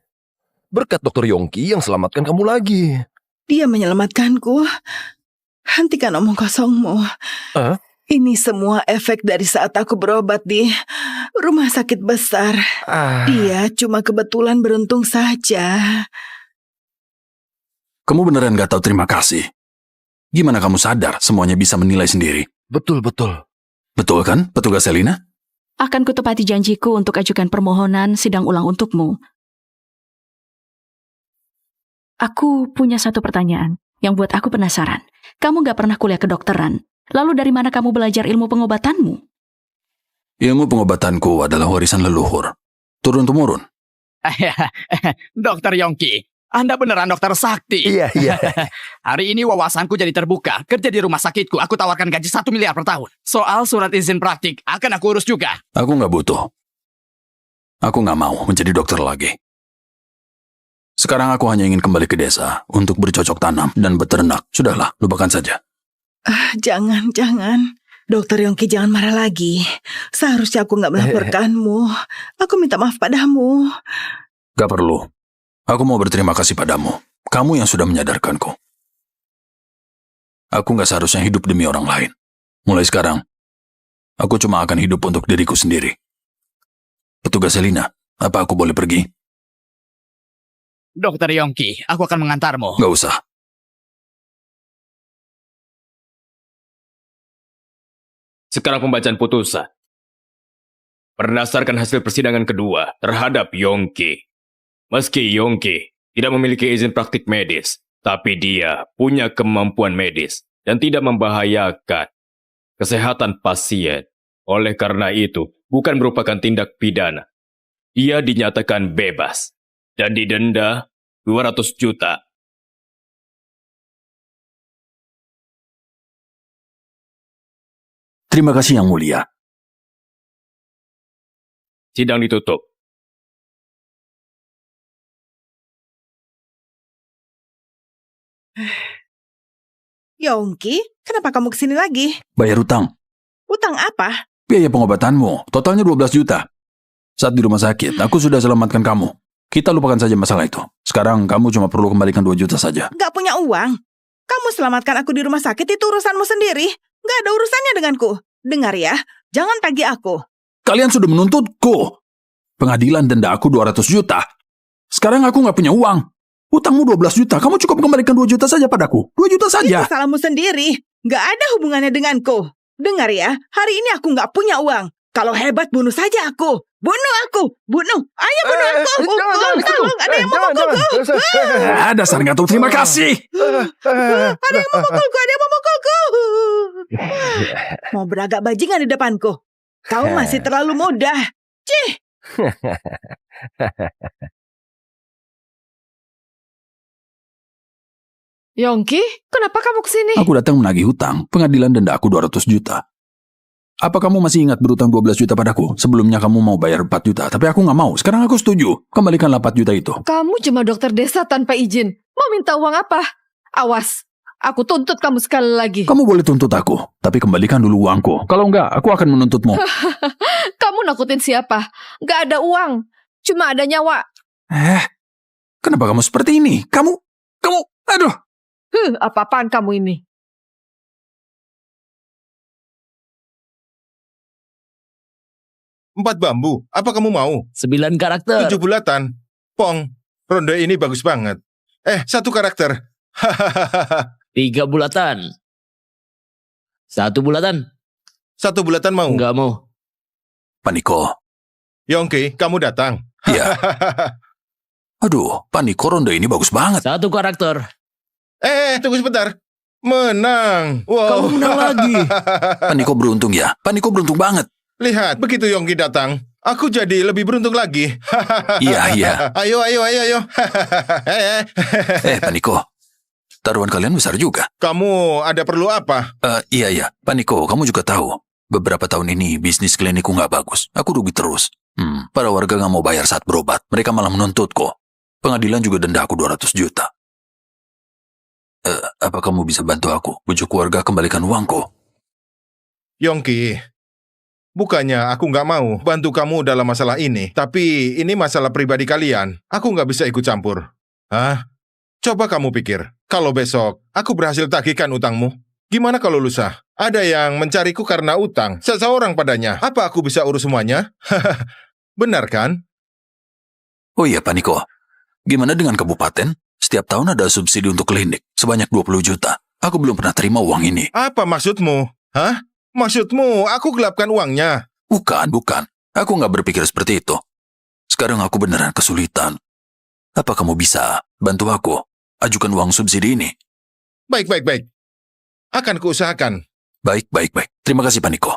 Berkat Dokter Yongki yang selamatkan kamu lagi. Dia menyelamatkanku. Hentikan omong kosongmu. Ini semua efek dari saat aku berobat di rumah sakit besar. Dia cuma kebetulan beruntung saja. Kamu beneran gak tahu terima kasih? Gimana kamu sadar semuanya bisa menilai sendiri? Betul. Betul kan, petugas Selina? Akan kutepati janjiku untuk ajukan permohonan sidang ulang untukmu. Aku punya satu pertanyaan yang buat aku penasaran. Kamu gak pernah kuliah kedokteran. Lalu dari mana kamu belajar ilmu pengobatanmu? Ilmu pengobatanku adalah warisan leluhur. Turun-temurun. Dokter Yongki, Anda beneran dokter sakti? Iya. Hari ini wawasanku jadi terbuka. Kerja di rumah sakitku, aku tawarkan gaji 1 miliar per tahun. Soal surat izin praktik, akan aku urus juga. Aku gak butuh. Aku gak mau menjadi dokter lagi. Sekarang aku hanya ingin kembali ke desa untuk bercocok tanam dan beternak. Sudahlah, lupakan saja. Jangan. Dokter Yongki jangan marah lagi. Seharusnya aku gak melaporkanmu. Aku minta maaf padamu. Gak perlu. Aku mau berterima kasih padamu. Kamu yang sudah menyadarkanku. Aku gak seharusnya hidup demi orang lain. Mulai sekarang, aku cuma akan hidup untuk diriku sendiri. Petugas Selina, apa aku boleh pergi? Dokter Yongki, aku akan mengantarmu. Gak usah. Sekarang pembacaan putusan. Berdasarkan hasil persidangan kedua terhadap Yongki. Meski Yongki tidak memiliki izin praktik medis, tapi dia punya kemampuan medis dan tidak membahayakan kesehatan pasien. Oleh karena itu, bukan merupakan tindak pidana. Ia dinyatakan bebas dan didenda 200 juta. Terima kasih Yang Mulia. Sidang ditutup. Yongki, kenapa kamu kesini lagi? Bayar utang. Utang apa? Biaya pengobatanmu, totalnya 12 juta. Saat di rumah sakit, aku sudah selamatkan kamu. Kita lupakan saja masalah itu. Sekarang kamu cuma perlu kembalikan 2 juta saja. Gak punya uang. Kamu selamatkan aku di rumah sakit itu urusanmu sendiri. Gak ada urusannya denganku. Dengar ya, jangan tagih aku. Kalian sudah menuntutku. Pengadilan denda aku 200 juta. Sekarang aku gak punya uang. Utangmu 12 juta, kamu cukup kembalikan 2 juta saja padaku. 2 juta saja. Itu salahmu sendiri. Gak ada hubungannya denganku. Dengar ya, hari ini aku gak punya uang. Kalau hebat, bunuh saja aku. Bunuh aku. Bunuh. Ayo bunuh aku. Tolong, ada yang memukulku. Dasar gak tahu terima kasih. Ada yang memukulku. Mau beragak bajingan di depanku. Kau masih terlalu muda. Cih. Yongki, kenapa kamu kesini? Aku datang menagih hutang. Pengadilan denda aku 200 juta. Apa kamu masih ingat berutang 12 juta padaku? Sebelumnya kamu mau bayar 4 juta, tapi aku nggak mau. Sekarang aku setuju. Kembalikanlah 4 juta itu. Kamu cuma dokter desa tanpa izin. Mau minta uang apa? Awas, aku tuntut kamu sekali lagi. Kamu boleh tuntut aku, tapi kembalikan dulu uangku. Kalau enggak, aku akan menuntutmu. Kamu nakutin siapa? Gak ada uang, cuma ada nyawa. Kenapa kamu seperti ini? Kamu, aduh. Apa-apaan kamu ini? Empat bambu, apa kamu mau? 9 karakter. 7 bulatan. Pong, ronde ini bagus banget. 1 karakter. 3 bulatan. 1 bulatan. 1 bulatan mau? Enggak mau. Paniko. Yongki, kamu datang. Iya. Aduh, Paniko ronde ini bagus banget. 1 karakter. Tunggu sebentar. Menang. Wow. Kamu menang lagi. Paniko beruntung ya. Paniko beruntung banget. Lihat, begitu Yongki datang, Aku jadi lebih beruntung lagi. Iya. Ayo. Pak Niko, taruhan kalian besar juga. Kamu ada perlu apa? Iya. Pak Niko, kamu juga tahu. Beberapa tahun ini bisnis klinikku nggak bagus. Aku rugi terus. Para warga nggak mau bayar saat berobat. Mereka malah menuntutku. Pengadilan juga denda aku 200 juta. Apa kamu bisa bantu aku? Bujuk keluarga kembalikan uangku. Yongki, bukannya aku nggak mau bantu kamu dalam masalah ini. Tapi ini masalah pribadi kalian. Aku nggak bisa ikut campur. Hah? Coba kamu pikir. Kalau besok aku berhasil tagihkan utangmu. Gimana kalau lusa? Ada yang mencariku karena utang seseorang padanya. Apa aku bisa urus semuanya? Benar kan? Oh iya, Pak Niko. Gimana dengan kabupaten? Setiap tahun ada subsidi untuk klinik sebanyak 20 juta. Aku belum pernah terima uang ini. Apa maksudmu? Hah? Maksudmu aku gelapkan uangnya? Bukan. Aku nggak berpikir seperti itu. Sekarang aku beneran kesulitan. Apa kamu bisa bantu aku? Ajukan uang subsidi ini. Baik. Akan kuusahakan. Baik. Terima kasih, Pak Niko.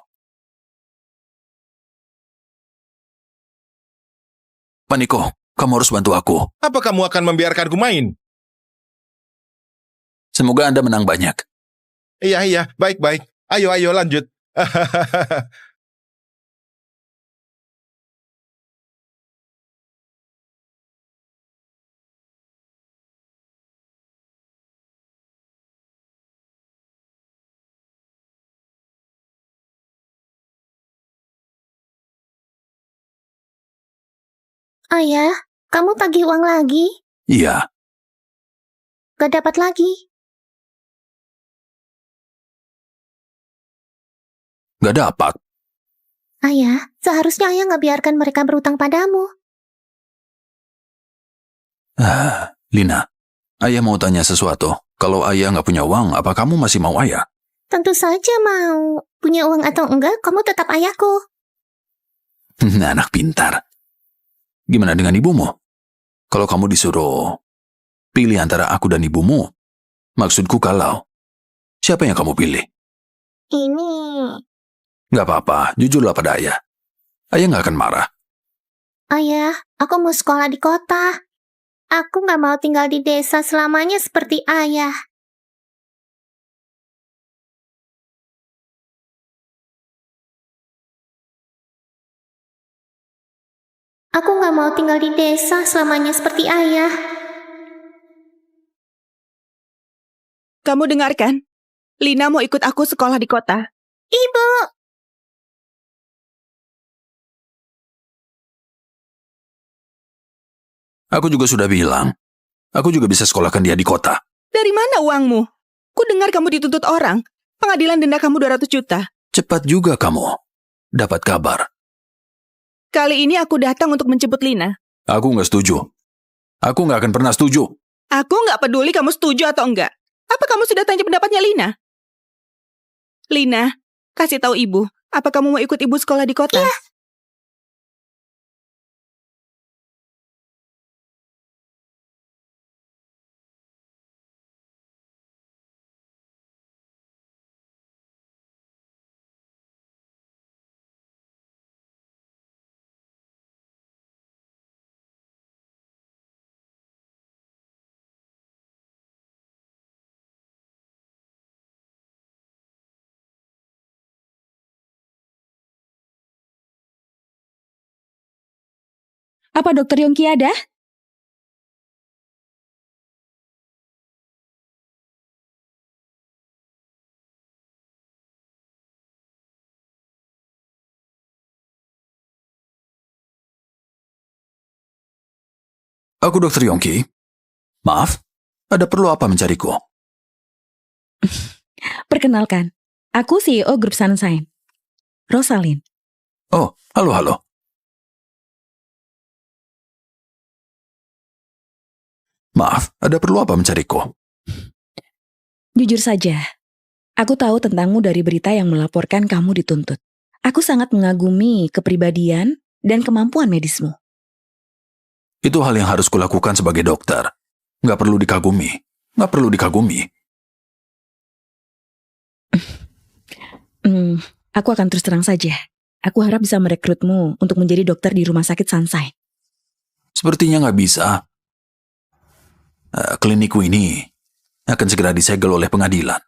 Pak Niko, kamu harus bantu aku. Apa kamu akan membiarkanku main? Semoga Anda menang banyak. Iya. Baik. Ayo lanjut. Ayah, kamu tagih uang lagi? Iya. Gak dapat lagi. Gak dapat. Ayah, seharusnya ayah gak biarkan mereka berutang padamu. Lina, ayah mau tanya sesuatu. Kalau ayah nggak punya uang, apa kamu masih mau ayah? Tentu saja mau. Punya uang atau enggak, kamu tetap ayahku. Anak pintar. Gimana dengan ibumu? Kalau kamu disuruh pilih antara aku dan ibumu, maksudku kalau, siapa yang kamu pilih? Ini... Nggak apa-apa, jujurlah pada ayah. Ayah nggak akan marah. Ayah, aku mau sekolah di kota. Aku nggak mau tinggal di desa selamanya seperti ayah. Aku nggak mau tinggal di desa selamanya seperti ayah. Kamu dengarkan? Lina mau ikut aku sekolah di kota. Ibu! Aku juga sudah bilang, aku juga bisa sekolahkan dia di kota. Dari mana uangmu? Ku dengar kamu dituntut orang. Pengadilan denda kamu 200 juta. Cepat juga kamu dapat kabar. Kali ini aku datang untuk menjemput Lina. Aku nggak setuju. Aku nggak akan pernah setuju. Aku nggak peduli kamu setuju atau enggak. Apa kamu sudah tanya pendapatnya Lina? Lina, kasih tahu ibu. Apa kamu mau ikut ibu sekolah di kota? Iya. Apa Dokter Yongki ada? Aku Dokter Yongki. Maaf, ada perlu apa mencariku? Perkenalkan, aku CEO Grup Sunshine, Rosalind. Oh, halo. Maaf, ada perlu apa mencariku? Jujur saja, aku tahu tentangmu dari berita yang melaporkan kamu dituntut. Aku sangat mengagumi kepribadian dan kemampuan medismu. Itu hal yang harus kulakukan sebagai dokter. Nggak perlu dikagumi. Aku akan terus terang saja. Aku harap bisa merekrutmu untuk menjadi dokter di rumah sakit Sunshine. Sepertinya nggak bisa. Klinikku ini akan segera disegel oleh pengadilan.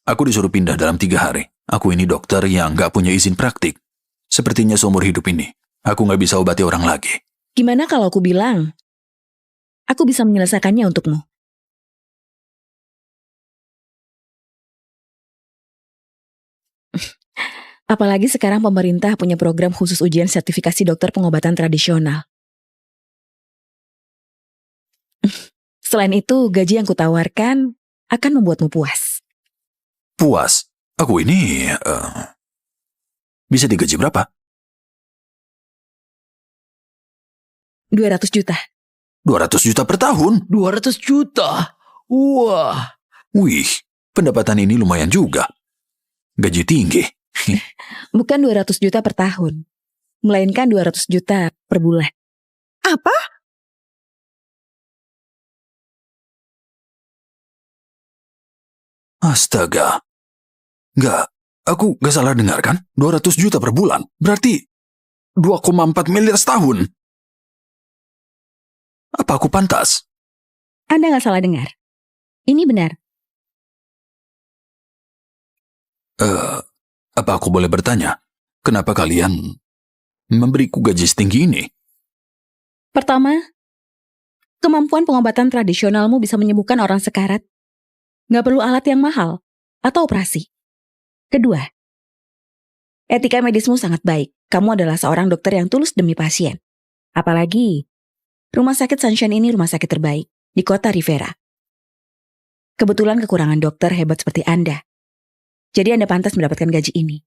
Aku disuruh pindah dalam 3 hari. Aku ini dokter yang nggak punya izin praktik. Sepertinya seumur hidup ini, aku nggak bisa obati orang lagi. Gimana kalau aku bilang, aku bisa menyelesaikannya untukmu? Apalagi sekarang pemerintah punya program khusus ujian sertifikasi dokter pengobatan tradisional. Selain itu, gaji yang kutawarkan akan membuatmu puas. Puas? Aku ini bisa digaji berapa? 200 juta. 200 juta per tahun? 200 juta? Wah. Wih, pendapatan ini lumayan juga. Gaji tinggi. Bukan 200 juta per tahun, melainkan 200 juta per bulan. Apa? Astaga. Aku gak salah dengar kan? 200 juta per bulan. Berarti 2,4 miliar setahun. Apa aku pantas? Anda gak salah dengar. Ini benar. Apa aku boleh bertanya? Kenapa kalian memberiku gaji setinggi ini? Pertama, kemampuan pengobatan tradisionalmu bisa menyembuhkan orang sekarat. Gak perlu alat yang mahal atau operasi. Kedua, etika medismu sangat baik. Kamu adalah seorang dokter yang tulus demi pasien. Apalagi, rumah sakit Sunshine ini rumah sakit terbaik di kota Rivera. Kebetulan kekurangan dokter hebat seperti Anda. Jadi Anda pantas mendapatkan gaji ini.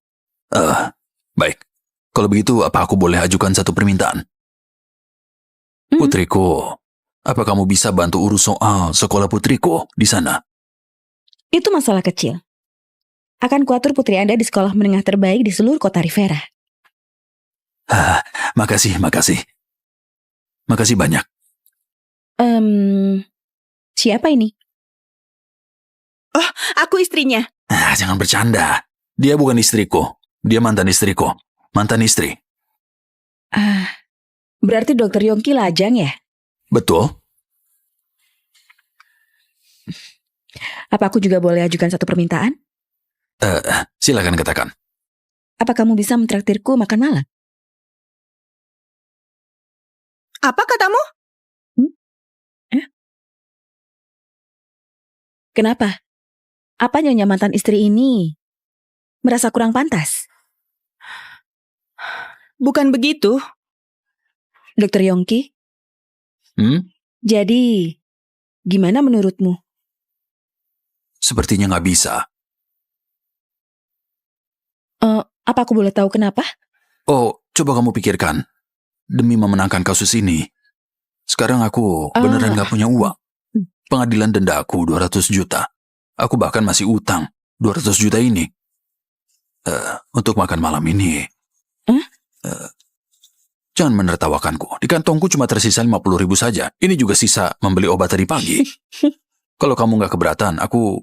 Baik. Kalau begitu, apa aku boleh ajukan satu permintaan? Putriku, apa kamu bisa bantu urus soal sekolah putriku di sana? Itu masalah kecil. Akan kuatur putri Anda di sekolah menengah terbaik di seluruh kota Rivera. Makasih. Makasih banyak. Siapa ini? Oh, aku istrinya. Jangan bercanda. Dia bukan istriku. Dia mantan istriku. Mantan istri. Berarti Dokter Yongki lajang ya? Betul. Apa aku juga boleh ajukan satu permintaan? Silakan katakan. Apa kamu bisa mentraktirku makan malam? Apa katamu? Kenapa? Apa nyonya mantan istri ini merasa kurang pantas? Bukan begitu. Dokter Yongki? Jadi, gimana menurutmu? Sepertinya nggak bisa. Apa aku boleh tahu kenapa? Oh, coba kamu pikirkan. Demi memenangkan kasus ini, sekarang aku beneran nggak punya uang. Pengadilan denda aku 200 juta. Aku bahkan masih utang 200 juta ini. Untuk makan malam ini. Jangan menertawakanku. Di kantongku cuma tersisa 50.000 saja. Ini juga sisa membeli obat tadi pagi. Kalau kamu nggak keberatan, aku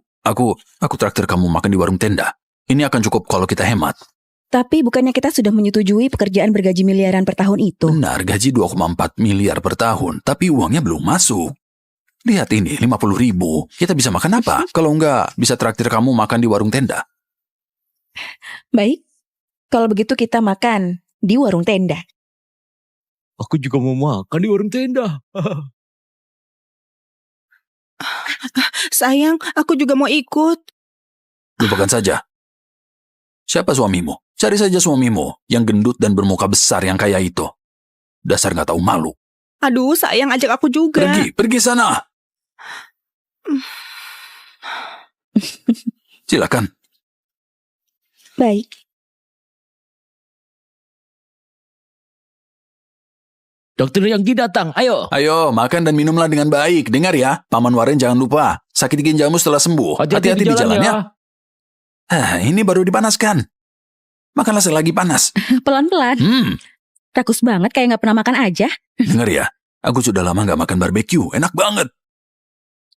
traktir kamu makan di warung tenda. Ini akan cukup kalau kita hemat. Tapi bukannya kita sudah menyetujui pekerjaan bergaji miliaran per tahun itu? Benar, gaji 2,4 miliar per tahun. Tapi uangnya belum masuk. Lihat ini, 50.000. Kita bisa makan apa? Kalau enggak, bisa traktir kamu makan di warung tenda. Baik, kalau begitu kita makan di warung tenda. Aku juga mau makan di warung tenda. Sayang, aku juga mau ikut. Lupakan saja. Siapa suamimu? Cari saja suamimu yang gendut dan bermuka besar yang kaya itu. Dasar nggak tahu malu. Aduh, sayang, ajak aku juga. Pergi sana. Silakan. Baik. Dokter Yongki datang, ayo. Ayo, makan dan minumlah dengan baik. Dengar ya, Paman Waren jangan lupa. Sakit ginjalmu setelah sembuh. Hati-hati di jalan ya. Ini baru dipanaskan. Makanlah selagi panas. Pelan-pelan. Rakus banget kayak nggak pernah makan aja. Dengar ya, aku sudah lama nggak makan barbeque. Enak banget.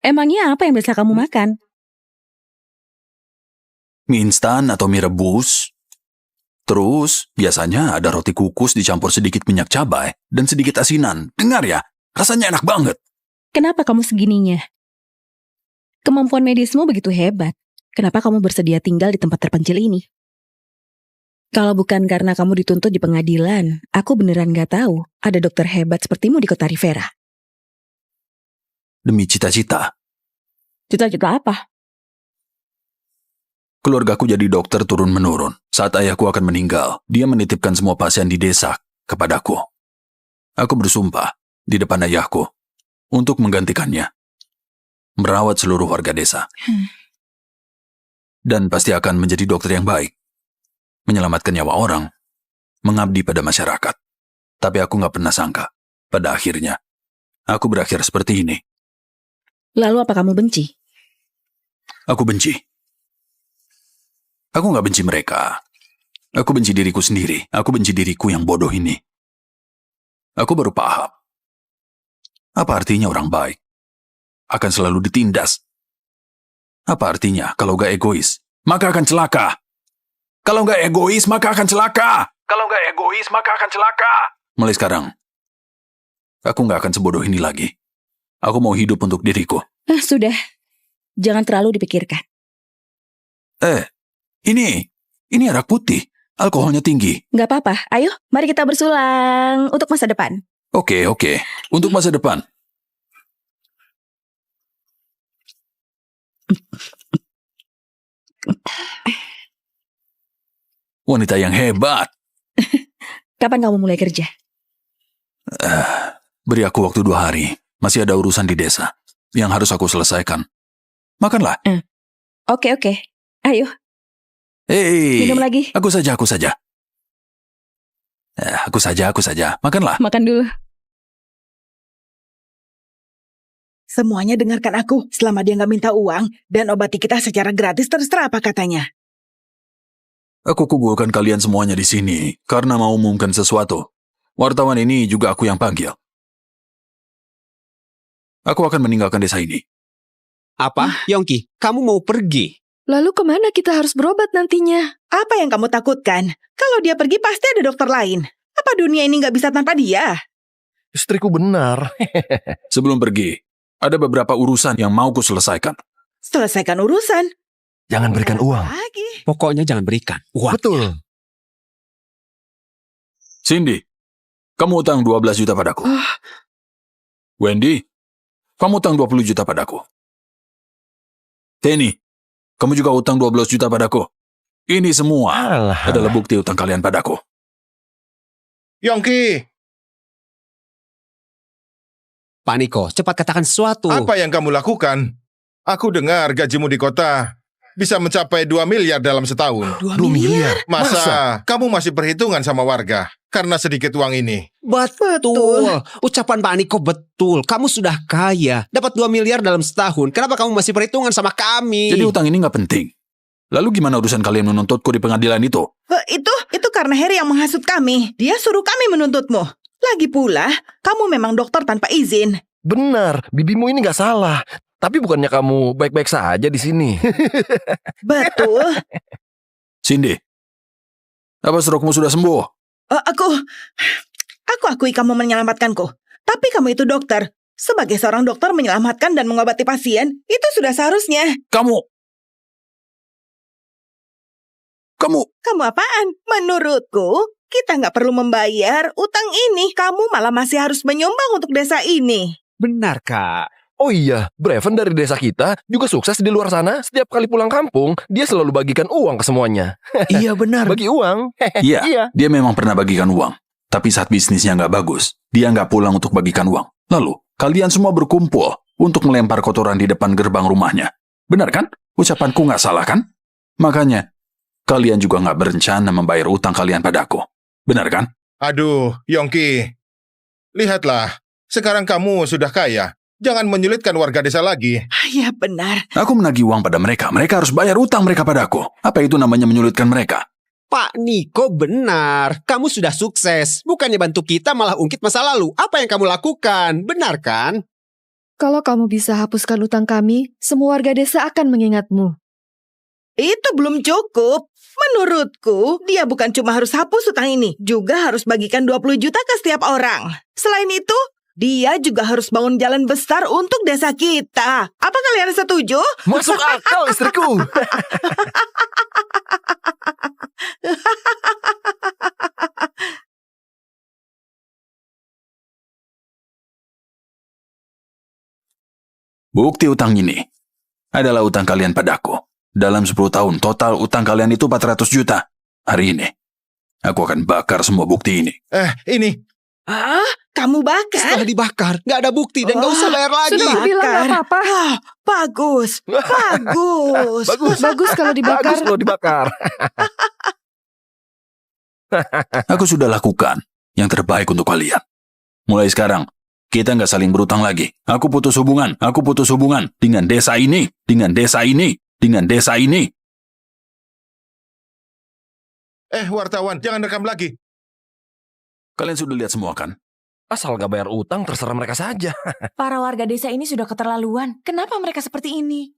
Emangnya apa yang biasa kamu makan? Mie instan atau mie rebus. Terus, biasanya ada roti kukus dicampur sedikit minyak cabai dan sedikit asinan. Dengar ya, rasanya enak banget. Kenapa kamu segininya? Kemampuan medismu begitu hebat. Kenapa kamu bersedia tinggal di tempat terpencil ini? Kalau bukan karena kamu dituntut di pengadilan, aku beneran gak tahu ada dokter hebat sepertimu di kota Rivera. Demi cita-cita. Cita-cita apa? Keluargaku jadi dokter turun-menurun. Saat ayahku akan meninggal, dia menitipkan semua pasien di desa kepadaku. Aku bersumpah di depan ayahku untuk menggantikannya. Merawat seluruh warga desa. Dan pasti akan menjadi dokter yang baik. Menyelamatkan nyawa orang. Mengabdi pada masyarakat. Tapi aku gak pernah sangka. Pada akhirnya, aku berakhir seperti ini. Lalu apa kamu benci? Aku benci. Aku gak benci mereka. Aku benci diriku sendiri. Aku benci diriku yang bodoh ini. Aku baru paham. Apa artinya orang baik? Akan selalu ditindas. Apa artinya kalau gak egois, maka akan celaka. Kalau gak egois, maka akan celaka. Kalau gak egois, maka akan celaka. Mulai sekarang, aku gak akan sebodoh ini lagi. Aku mau hidup untuk diriku. Sudah. Jangan terlalu dipikirkan. Ini arak putih. Alkoholnya tinggi. Gak apa-apa. Ayo, mari kita bersulang untuk masa depan. Oke. Untuk masa depan. Wanita yang hebat. Kapan kamu mulai kerja? Beri aku waktu 2 hari. Masih ada urusan di desa yang harus aku selesaikan. Makanlah. Oke. Ayo. Hei. Minum lagi. Aku saja. Aku saja. Makanlah. Makan dulu. Semuanya dengarkan aku. Selama dia nggak minta uang dan obati kita secara gratis, terserah apa katanya. Aku kumpulkan kalian semuanya di sini karena mau umumkan sesuatu. Wartawan ini juga aku yang panggil. Aku akan meninggalkan desa ini. Apa, Yongki? Kamu mau pergi? Lalu kemana kita harus berobat nantinya? Apa yang kamu takutkan? Kalau dia pergi pasti ada dokter lain. Apa dunia ini nggak bisa tanpa dia? Istriku benar. Sebelum pergi, ada beberapa urusan yang mau ku selesaikan. Selesaikan urusan. Jangan berikan uang. Pokoknya jangan berikan uang. Betul. Cindy, kamu utang 12 juta padaku. Wendy, kamu utang 20 juta padaku. Tenny, kamu juga utang 12 juta padaku. Ini semua adalah bukti utang kalian padaku. Yongki! Pak Niko, cepat katakan sesuatu. Apa yang kamu lakukan? Aku dengar gajimu di kota bisa mencapai 2 miliar dalam setahun. 2 miliar? Masa kamu masih perhitungan sama warga karena sedikit uang ini? Betul. Ucapan Pak Niko betul. Kamu sudah kaya. Dapat 2 miliar dalam setahun. Kenapa kamu masih perhitungan sama kami? Jadi utang ini nggak penting. Lalu gimana urusan kalian menuntutku di pengadilan itu? Itu karena Harry yang menghasut kami. Dia suruh kami menuntutmu. Lagi pula, kamu memang dokter tanpa izin. Benar, bibimu ini nggak salah. Tapi bukannya kamu baik-baik saja di sini. Betul. Cindy, apa strokemu sudah sembuh? Aku akui kamu menyelamatkanku. Tapi kamu itu dokter. Sebagai seorang dokter menyelamatkan dan mengobati pasien, itu sudah seharusnya. Kamu apaan? Menurutku, kita nggak perlu membayar utang ini. Kamu malah masih harus menyumbang untuk desa ini. Benar, Kak. Oh iya, Breven dari desa kita juga sukses di luar sana. Setiap kali pulang kampung, dia selalu bagikan uang ke semuanya. Iya benar. Bagi uang. Iya, dia memang pernah bagikan uang. Tapi saat bisnisnya nggak bagus, dia nggak pulang untuk bagikan uang. Lalu, kalian semua berkumpul untuk melempar kotoran di depan gerbang rumahnya. Benar kan? Ucapanku nggak salah kan? Makanya, kalian juga nggak berencana membayar utang kalian padaku. Benar kan? Aduh, Yongki. Lihatlah, sekarang kamu sudah kaya. Jangan menyulitkan warga desa lagi. Ya benar. Aku menagih uang pada mereka. Mereka harus bayar utang mereka padaku. Apa itu namanya menyulitkan mereka? Pak Niko benar. Kamu sudah sukses. Bukannya bantu kita malah ungkit masa lalu. Apa yang kamu lakukan? Benar kan? Kalau kamu bisa hapuskan utang kami, semua warga desa akan mengingatmu. Itu belum cukup. Menurutku, dia bukan cuma harus hapus hutang ini, juga harus bagikan 20 juta ke setiap orang. Selain itu, dia juga harus bangun jalan besar untuk desa kita. Apa kalian setuju? Masuk akal, istriku. Bukti utang ini adalah utang kalian padaku. Dalam 10 tahun, total utang kalian itu 400 juta. Hari ini, aku akan bakar semua bukti ini. Ini. Kamu bakar? Setelah dibakar, nggak ada bukti dan nggak usah bayar lagi. Sudah bilang nggak apa-apa. Bagus, bagus. Bagus kalau dibakar. Bagus kalau dibakar. Aku sudah lakukan yang terbaik untuk kalian. Mulai sekarang, kita nggak saling berutang lagi. Aku putus hubungan dengan desa ini, dengan desa ini, dengan desa ini. Wartawan, jangan rekam lagi. Kalian sudah lihat semua kan? Asal gak bayar utang, terserah mereka saja. Para warga desa ini sudah keterlaluan. Kenapa mereka seperti ini?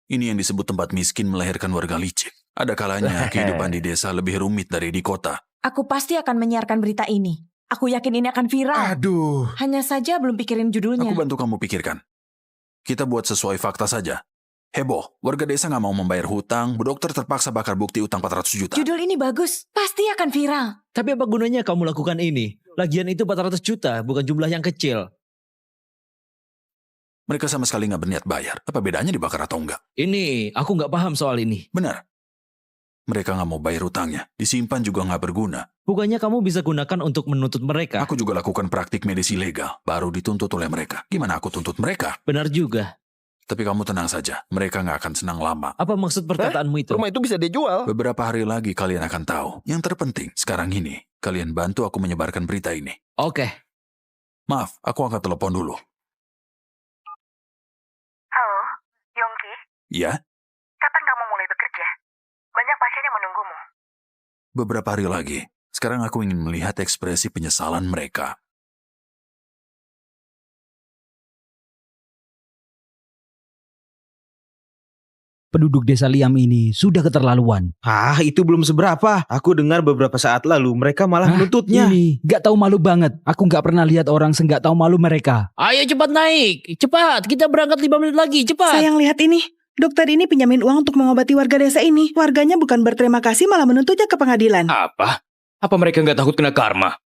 Ini yang disebut tempat miskin melahirkan warga licik. Ada kalanya kehidupan di desa lebih rumit dari di kota. Aku pasti akan menyiarkan berita ini. Aku yakin ini akan viral. Aduh. Hanya saja belum pikirin judulnya. Aku bantu kamu pikirkan. Kita buat sesuai fakta saja. Heboh, warga desa nggak mau membayar hutang, dokter terpaksa bakar bukti utang 400 juta. Judul ini bagus, pasti akan viral. Tapi apa gunanya kamu lakukan ini? Lagian itu 400 juta, bukan jumlah yang kecil. Mereka sama sekali nggak berniat bayar. Apa bedanya dibakar atau enggak? Ini, aku nggak paham soal ini. Benar. Mereka nggak mau bayar hutangnya. Disimpan juga nggak berguna. Bukannya kamu bisa gunakan untuk menuntut mereka? Aku juga lakukan praktik medis ilegal. Baru dituntut oleh mereka. Gimana aku tuntut mereka? Benar juga. Tapi kamu tenang saja. Mereka nggak akan senang lama. Apa maksud perkataanmu itu? Rumah itu bisa dijual. Beberapa hari lagi kalian akan tahu. Yang terpenting sekarang ini, kalian bantu aku menyebarkan berita ini. Oke. Maaf, aku angkat telepon dulu. Halo, Yongki. Ya? Kapan kamu mulai bekerja? Banyak pasien yang menunggumu. Beberapa hari lagi. Sekarang aku ingin melihat ekspresi penyesalan mereka. Penduduk desa Liam ini sudah keterlaluan. Itu belum seberapa. Aku dengar beberapa saat lalu mereka malah menuntutnya. Ini gak tahu malu banget. Aku gak pernah lihat orang senggak tahu malu mereka. Ayo cepat naik. Cepat, kita berangkat 5 menit lagi. Cepat. Sayang, lihat ini. Dokter ini pinjamin uang untuk mengobati warga desa ini. Warganya bukan berterima kasih, malah menuntutnya ke pengadilan. Apa? Apa mereka nggak takut kena karma?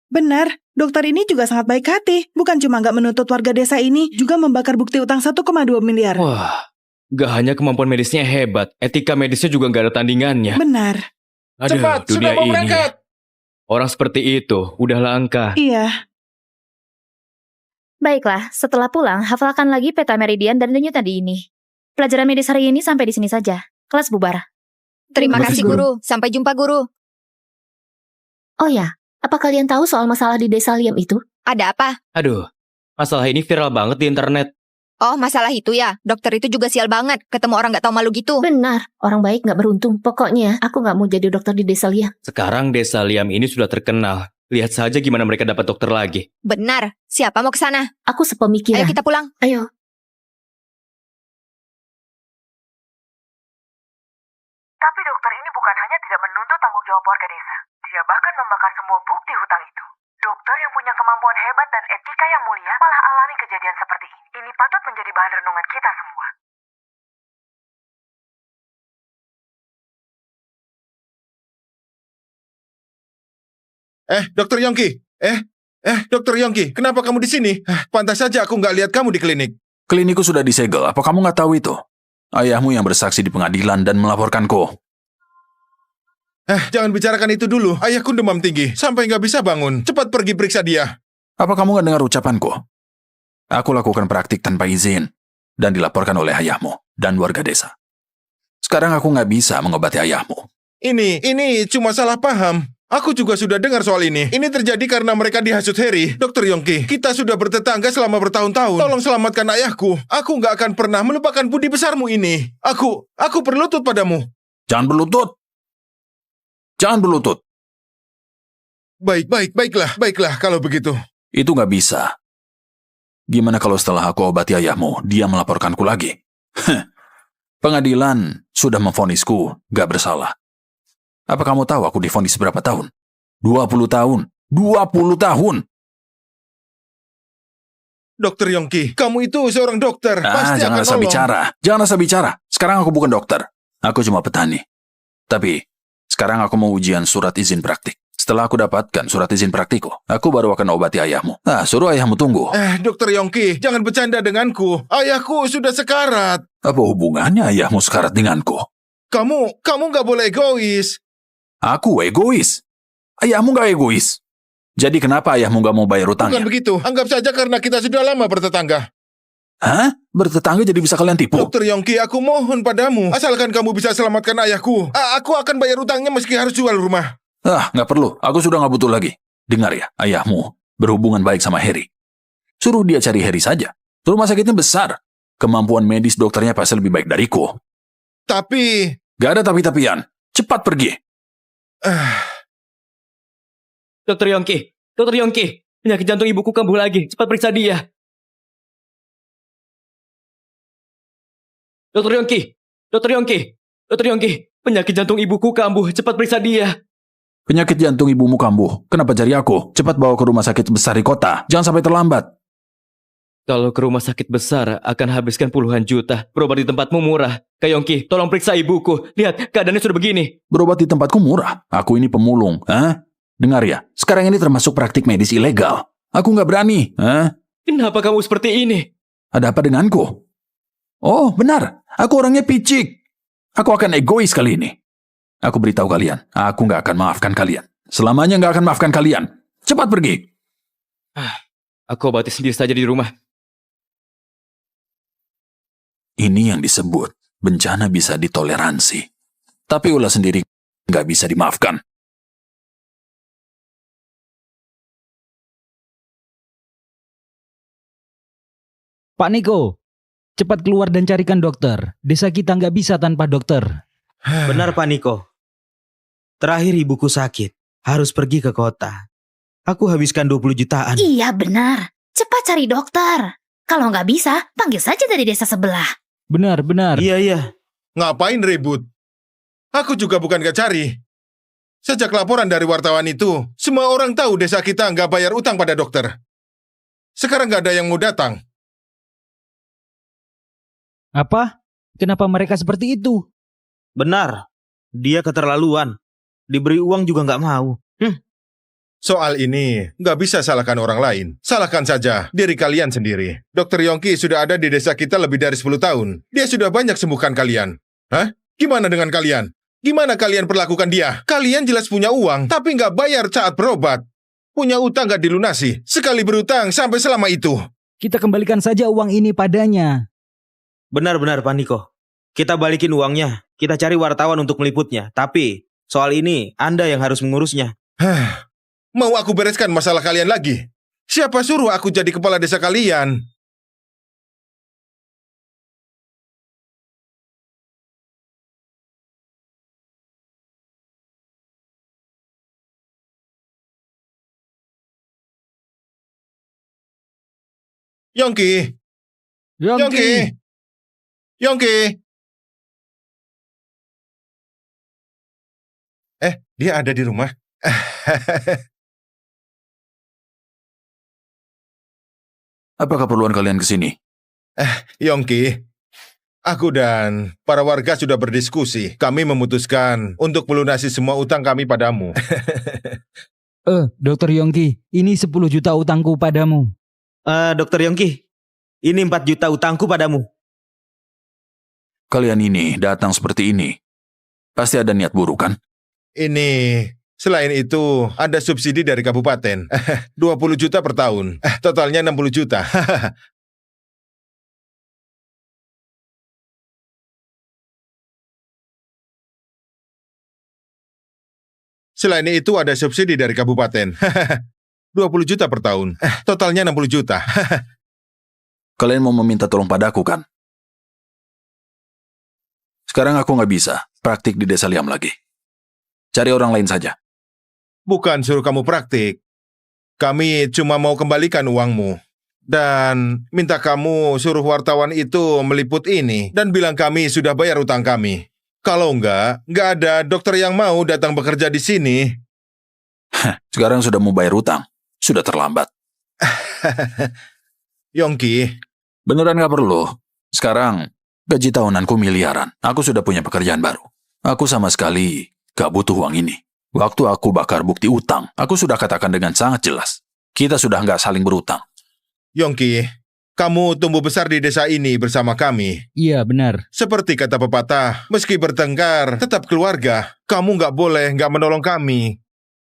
Benar, dokter ini juga sangat baik hati. Bukan cuma nggak menuntut warga desa ini, juga membakar bukti utang 1,2 miliar. Wah, nggak hanya kemampuan medisnya hebat, etika medisnya juga nggak ada tandingannya. Benar. Aduh, Cepat, dunia sudah mau ini. berangkat. Orang seperti itu udah langka. Iya. Baiklah, setelah pulang, hafalkan lagi peta meridian dan denyut nadi ini. Pelajaran medis hari ini sampai di sini saja. Kelas bubar. Terima kasih, Guru. Sampai jumpa, Guru. Oh ya, apa kalian tahu soal masalah di desa Liam itu? Ada apa? Aduh, masalah ini viral banget di internet. Oh, masalah itu ya. Dokter itu juga sial banget. Ketemu orang gak tahu malu gitu. Benar, orang baik gak beruntung. Pokoknya, aku gak mau jadi dokter di desa Liam. Sekarang desa Liam ini sudah terkenal. Lihat saja gimana mereka dapat dokter lagi. Benar. Siapa mau ke sana? Aku sepemikiran. Ayo kita pulang. Ayo. Tapi dokter ini bukan hanya tidak menuntut tanggung jawab warga desa. Dia bahkan membakar semua bukti hutang itu. Dokter yang punya kemampuan hebat dan etika yang mulia malah alami kejadian seperti ini. Ini patut menjadi bahan renungan kita semua. Dokter Yongki. Dokter Yongki, kenapa kamu di sini? Pantas saja aku nggak lihat kamu di klinik. Klinikku sudah disegel. Apa kamu nggak tahu itu? Ayahmu yang bersaksi di pengadilan dan melaporkanku. Jangan bicarakan itu dulu. Ayahku demam tinggi, sampai nggak bisa bangun. Cepat pergi periksa dia. Apa kamu nggak dengar ucapanku? Aku lakukan praktik tanpa izin dan dilaporkan oleh ayahmu dan warga desa. Sekarang aku nggak bisa mengobati ayahmu. Ini cuma salah paham. Aku juga sudah dengar soal ini. Ini terjadi karena mereka dihasut Harry. Dokter Yongki, kita sudah bertetangga selama bertahun-tahun. Tolong selamatkan ayahku. Aku nggak akan pernah melupakan budi besarmu ini. Aku berlutut padamu. Jangan berlutut. Jangan berlutut. Baiklah kalau begitu. Itu nggak bisa. Gimana kalau setelah aku obati ayahmu, dia melaporkanku lagi? Pengadilan sudah memvonisku gak bersalah. Apa kamu tahu aku divonis berapa tahun? 20 tahun. 20 tahun! Dokter Yongki, kamu itu seorang dokter. Pasti Jangan akan asal nolong. bicara. Jangan asal bicara. Sekarang aku bukan dokter. Aku cuma petani. Tapi, sekarang aku mau ujian surat izin praktik. Setelah aku dapatkan surat izin praktiku, aku baru akan obati ayahmu. Suruh ayahmu tunggu. Dokter Yongki, jangan bercanda denganku. Ayahku sudah sekarat. Apa hubungannya ayahmu sekarat denganku? Kamu nggak boleh egois. Aku egois? Ayahmu gak egois? Jadi kenapa ayahmu gak mau bayar utangnya? Bukan begitu. Anggap saja karena kita sudah lama bertetangga. Hah? Bertetangga jadi bisa kalian tipu? Dokter Yongki, aku mohon padamu. Asalkan kamu bisa selamatkan ayahku. Aku akan bayar utangnya meski harus jual rumah. Nggak perlu. Aku sudah nggak butuh lagi. Dengar ya, ayahmu berhubungan baik sama Harry. Suruh dia cari Harry saja. Rumah sakitnya besar. Kemampuan medis dokternya pasti lebih baik dariku. Tapi... Gak ada tapi-tapian. Cepat pergi. Dokter Yongki, penyakit jantung ibuku kambuh lagi. Cepat periksa dia. Dokter Yongki, penyakit jantung ibuku kambuh. Cepat periksa dia. Penyakit jantung ibumu kambuh. Kenapa jari aku? Cepat bawa ke rumah sakit besar di kota. Jangan sampai terlambat. Kalau ke rumah sakit besar, akan habiskan puluhan juta. Berobat di tempatmu murah. Kak Yongki, tolong periksa ibuku. Lihat, keadaannya sudah begini. Berobat di tempatku murah? Aku ini pemulung. Dengar ya, sekarang ini termasuk praktik medis ilegal. Aku nggak berani. Kenapa kamu seperti ini? Ada apa denganku? Oh, benar. Aku orangnya picik. Aku akan egois kali ini. Aku beritahu kalian, aku nggak akan maafkan kalian. Selamanya nggak akan maafkan kalian. Cepat pergi. Aku obati sendiri saja di rumah. Ini yang disebut bencana bisa ditoleransi. Tapi ulah sendiri nggak bisa dimaafkan. Pak Niko, cepat keluar dan carikan dokter. Desa kita nggak bisa tanpa dokter. Benar Pak Niko. Terakhir ibuku sakit. Harus pergi ke kota. Aku habiskan 20 jutaan. Iya benar. Cepat cari dokter. Kalau nggak bisa, panggil saja dari desa sebelah. Benar. Iya. Ngapain ribut? Aku juga bukan gak cari. Sejak laporan dari wartawan itu, semua orang tahu desa kita nggak bayar utang pada dokter. Sekarang nggak ada yang mau datang. Apa? Kenapa mereka seperti itu? Benar. Dia keterlaluan. Diberi uang juga nggak mau. Soal ini, nggak bisa salahkan orang lain. Salahkan saja diri kalian sendiri. Dokter Yongki sudah ada di desa kita lebih dari 10 tahun. Dia sudah banyak sembuhkan kalian. Gimana dengan kalian? Gimana kalian perlakukan dia? Kalian jelas punya uang, tapi nggak bayar saat berobat. Punya utang nggak dilunasi. Sekali berutang sampai selama itu. Kita kembalikan saja uang ini padanya. Benar Pak Niko. Kita balikin uangnya. Kita cari wartawan untuk meliputnya. Tapi soal ini Anda yang harus mengurusnya. Mau aku bereskan masalah kalian lagi? Siapa suruh aku jadi kepala desa kalian? Yongki. Dia ada di rumah. Apa keperluan kalian ke sini? Yongki, aku dan para warga sudah berdiskusi. Kami memutuskan untuk melunasi semua utang kami padamu. Dokter Yongki, ini 10 juta utangku padamu. Dokter Yongki, ini 4 juta utangku padamu. Kalian ini datang seperti ini. Pasti ada niat buruk kan? Ini, selain itu, ada subsidi dari kabupaten. 20 juta per tahun. Totalnya 60 juta. Selain itu, ada subsidi dari kabupaten. 20 juta per tahun. Totalnya 60 juta. Kalian mau meminta tolong padaku kan? Sekarang aku nggak bisa praktik di desa Liam lagi. Cari orang lain saja. Bukan suruh kamu praktik. Kami cuma mau kembalikan uangmu. Dan minta kamu suruh wartawan itu meliput ini dan bilang kami sudah bayar utang kami. Kalau nggak ada dokter yang mau datang bekerja di sini. Sekarang sudah mau bayar utang. Sudah terlambat. Yongki. Beneran nggak perlu. Sekarang gaji tahunanku miliaran. Aku sudah punya pekerjaan baru. Aku sama sekali gak butuh uang ini. Waktu aku bakar bukti utang, aku sudah katakan dengan sangat jelas. Kita sudah nggak saling berutang. Yongki, kamu tumbuh besar di desa ini bersama kami. Iya, benar. Seperti kata pepatah, meski bertengkar, tetap keluarga. Kamu nggak boleh nggak menolong kami.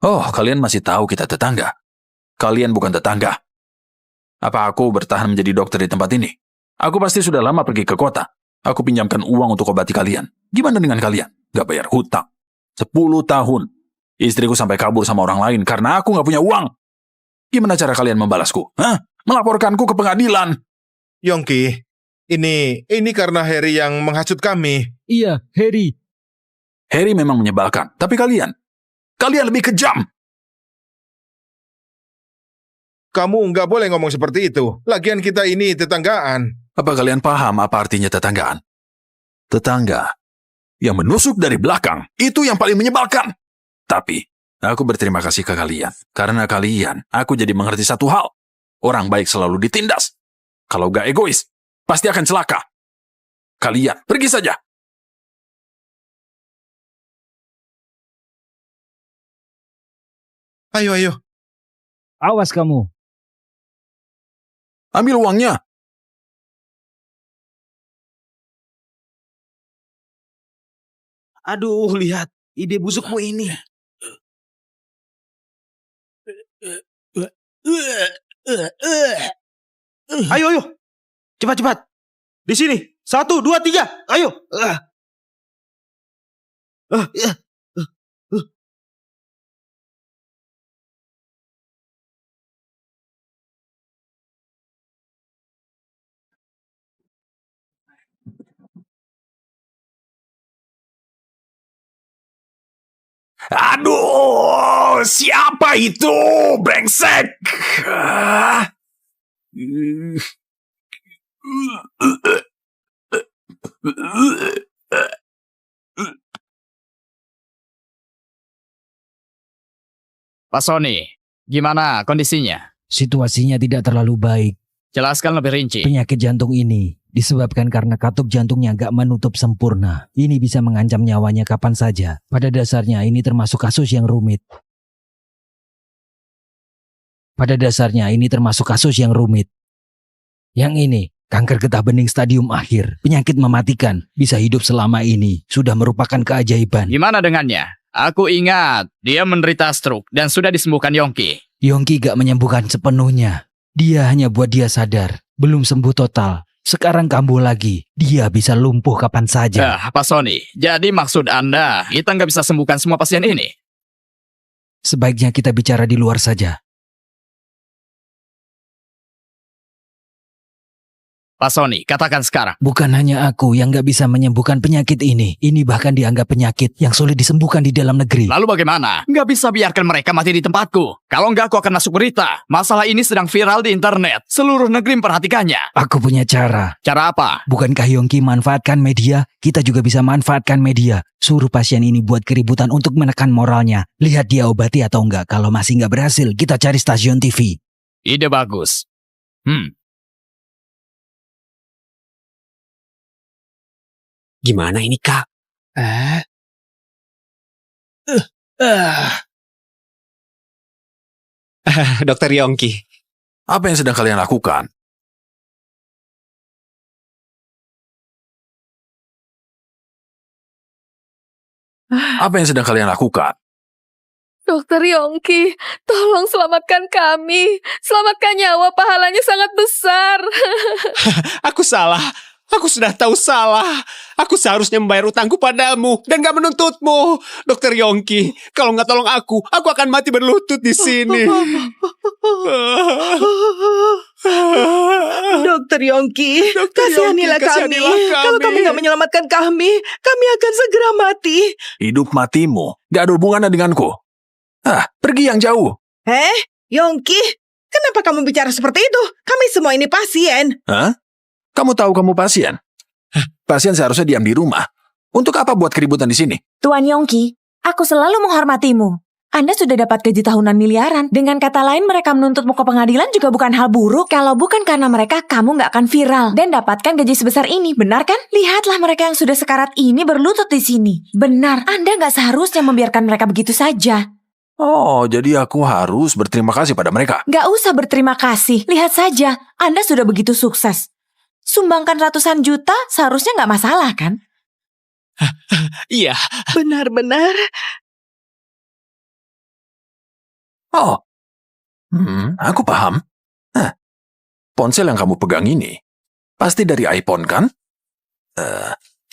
Oh, kalian masih tahu kita tetangga. Kalian bukan tetangga. Apa aku bertahan menjadi dokter di tempat ini? Aku pasti sudah lama pergi ke kota. Aku pinjamkan uang untuk obati kalian. Gimana dengan kalian? Gak bayar hutang. 10 tahun. Istriku sampai kabur sama orang lain karena aku gak punya uang. Gimana cara kalian membalasku? Hah? Melaporkanku ke pengadilan. Yongki, ini karena Harry yang menghasut kami. Iya, Harry. Harry memang menyebalkan. Tapi kalian lebih kejam. Kamu nggak boleh ngomong seperti itu. Lagian kita ini tetanggaan. Apa kalian paham apa artinya tetanggaan? Tetangga yang menusuk dari belakang, itu yang paling menyebalkan. Tapi, aku berterima kasih ke kalian. Karena kalian, aku jadi mengerti satu hal. Orang baik selalu ditindas. Kalau gak egois, pasti akan celaka. Kalian, pergi saja. Ayo. Awas kamu. Ambil uangnya. Aduh, lihat. Ide busukmu ini. Ayo. Cepat. Di sini. 1, 2, 3. Ayo. Aduh, siapa itu? Brengsek. Pak Sony, gimana kondisinya? Situasinya tidak terlalu baik. Jelaskan lebih rinci. Penyakit jantung ini disebabkan karena katup jantungnya gak menutup sempurna. Ini bisa mengancam nyawanya kapan saja. Pada dasarnya ini termasuk kasus yang rumit. Yang ini, kanker getah bening stadium akhir. Penyakit mematikan, bisa hidup selama ini. Sudah merupakan keajaiban. Gimana dengannya? Aku ingat, dia menderita stroke dan sudah disembuhkan Yongki. Yongki gak menyembuhkan sepenuhnya. Dia hanya buat dia sadar. Belum sembuh total. Sekarang kambuh lagi. Dia bisa lumpuh kapan saja. Pak Sony, jadi maksud Anda, kita nggak bisa sembuhkan semua pasien ini? Sebaiknya kita bicara di luar saja. Pak Sony, katakan sekarang. Bukan hanya aku yang gak bisa menyembuhkan penyakit ini. Ini bahkan dianggap penyakit yang sulit disembuhkan di dalam negeri. Lalu bagaimana? Nggak bisa biarkan mereka mati di tempatku. Kalau nggak, aku akan masuk berita. Masalah ini sedang viral di internet. Seluruh negeri memperhatikannya. Aku punya cara. Cara apa? Bukankah Yongki manfaatkan media? Kita juga bisa manfaatkan media. Suruh pasien ini buat keributan untuk menekan moralnya. Lihat dia obati atau enggak. Kalau masih nggak berhasil, kita cari stasiun TV. Ide bagus. Gimana ini, Kak? Dokter Yongki. Apa yang sedang kalian lakukan? Dokter Yongki, tolong selamatkan kami. Selamatkan nyawa, pahalanya sangat besar. Aku salah. Aku sudah tahu salah. Aku seharusnya membayar utangku padamu dan gak menuntutmu. Dokter Yongki, kalau nggak tolong aku akan mati berlutut di sini. Dokter Yongki, kasihanilah kami. Kalau kamu nggak menyelamatkan kami akan segera mati. Hidup matimu gak ada hubungannya denganku. Pergi yang jauh. Yongki, Kenapa kamu bicara seperti itu? Kami semua ini pasien. Hah? Kamu tahu kamu pasien? Pasien seharusnya diam di rumah. Untuk apa buat keributan di sini? Tuan Yongki, aku selalu menghormatimu. Anda sudah dapat gaji tahunan miliaran. Dengan kata lain, mereka menuntutmu ke pengadilan juga bukan hal buruk. Kalau bukan karena mereka, kamu nggak akan viral dan dapatkan gaji sebesar ini. Benar kan? Lihatlah mereka yang sudah sekarat ini berlutut di sini. Benar, Anda nggak seharusnya membiarkan mereka begitu saja. Oh, jadi aku harus berterima kasih pada mereka. Nggak usah berterima kasih. Lihat saja, Anda sudah begitu sukses. Sumbangkan ratusan juta seharusnya nggak masalah, kan? Iya. Benar-benar. Oh, aku paham. Ponsel yang kamu pegang ini pasti dari iPhone, kan?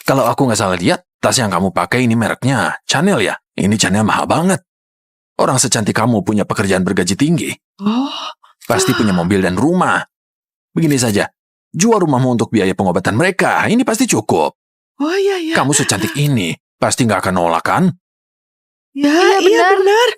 Kalau aku nggak salah lihat, tas yang kamu pakai ini mereknya Chanel ya? Ini Chanel mahal banget. Orang secantik kamu punya pekerjaan bergaji tinggi. Pasti punya mobil dan rumah. Begini saja, jual rumahmu untuk biaya pengobatan mereka. Ini pasti cukup. Oh iya. Kamu secantik ini, pasti nggak akan nolak, kan? Iya benar.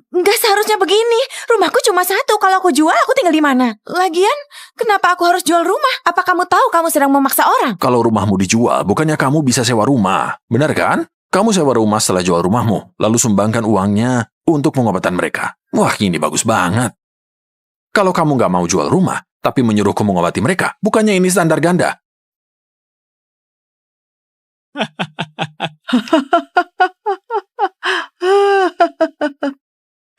Nggak seharusnya begini. Rumahku cuma satu. Kalau aku jual, aku tinggal di mana? Lagian, kenapa aku harus jual rumah? Apa kamu tahu kamu sedang memaksa orang? Kalau rumahmu dijual, bukannya kamu bisa sewa rumah. Benar kan? Kamu sewa rumah setelah jual rumahmu, lalu sumbangkan uangnya untuk pengobatan mereka. Wah, ini bagus banget. Kalau kamu nggak mau jual rumah, tapi menyuruhku mengobati mereka, bukannya ini standar ganda?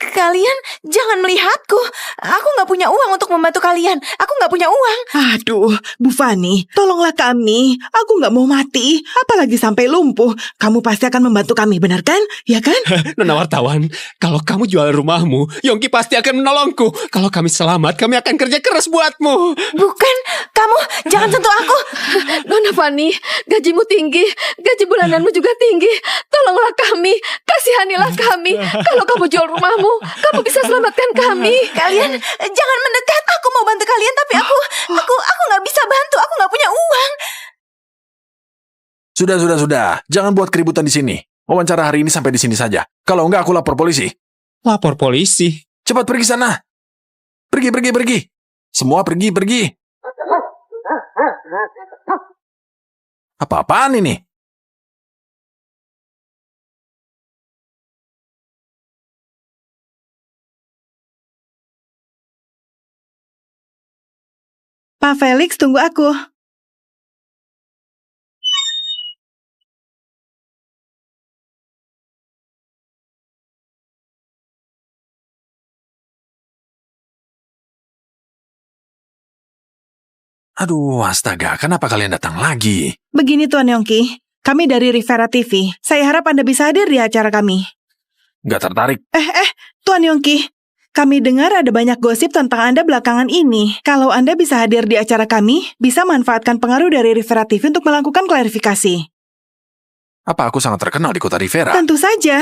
Kalian jangan melihatku. Aku nggak punya uang untuk membantu kalian. Aku nggak punya uang. Aduh, Bu Fani, tolonglah kami. Aku nggak mau mati, apalagi sampai lumpuh. Kamu pasti akan membantu kami, benar kan? Ya kan? Nona wartawan, kalau kamu jual rumahmu, Yongki pasti akan menolongku. Kalau kami selamat, kami akan kerja keras buatmu. Bukan, kamu jangan sentuh aku. Nona Fani, gajimu tinggi, gaji bulananmu juga tinggi. Tolonglah kami, kasihanilah kami. Kalau kamu jual rumahmu, kamu bisa selamatkan kami. Kalian jangan mendekat. Aku mau bantu kalian, tapi aku nggak bisa bantu. Aku nggak punya uang. Sudah. Jangan buat keributan di sini. Wawancara hari ini sampai di sini saja. Kalau enggak, aku lapor polisi. Lapor polisi? Cepat pergi sana. Pergi. Semua pergi. Apa-apaan ini? Pak Felix, tunggu aku. Aduh, astaga, kenapa kalian datang lagi? Begini Tuan Yongki, kami dari Rivera TV. Saya harap Anda bisa hadir di acara kami. Nggak tertarik. Tuan Yongki, kami dengar ada banyak gosip tentang Anda belakangan ini. Kalau Anda bisa hadir di acara kami, bisa manfaatkan pengaruh dari Rivera TV untuk melakukan klarifikasi. Apa aku sangat terkenal di kota Rivera? Tentu saja.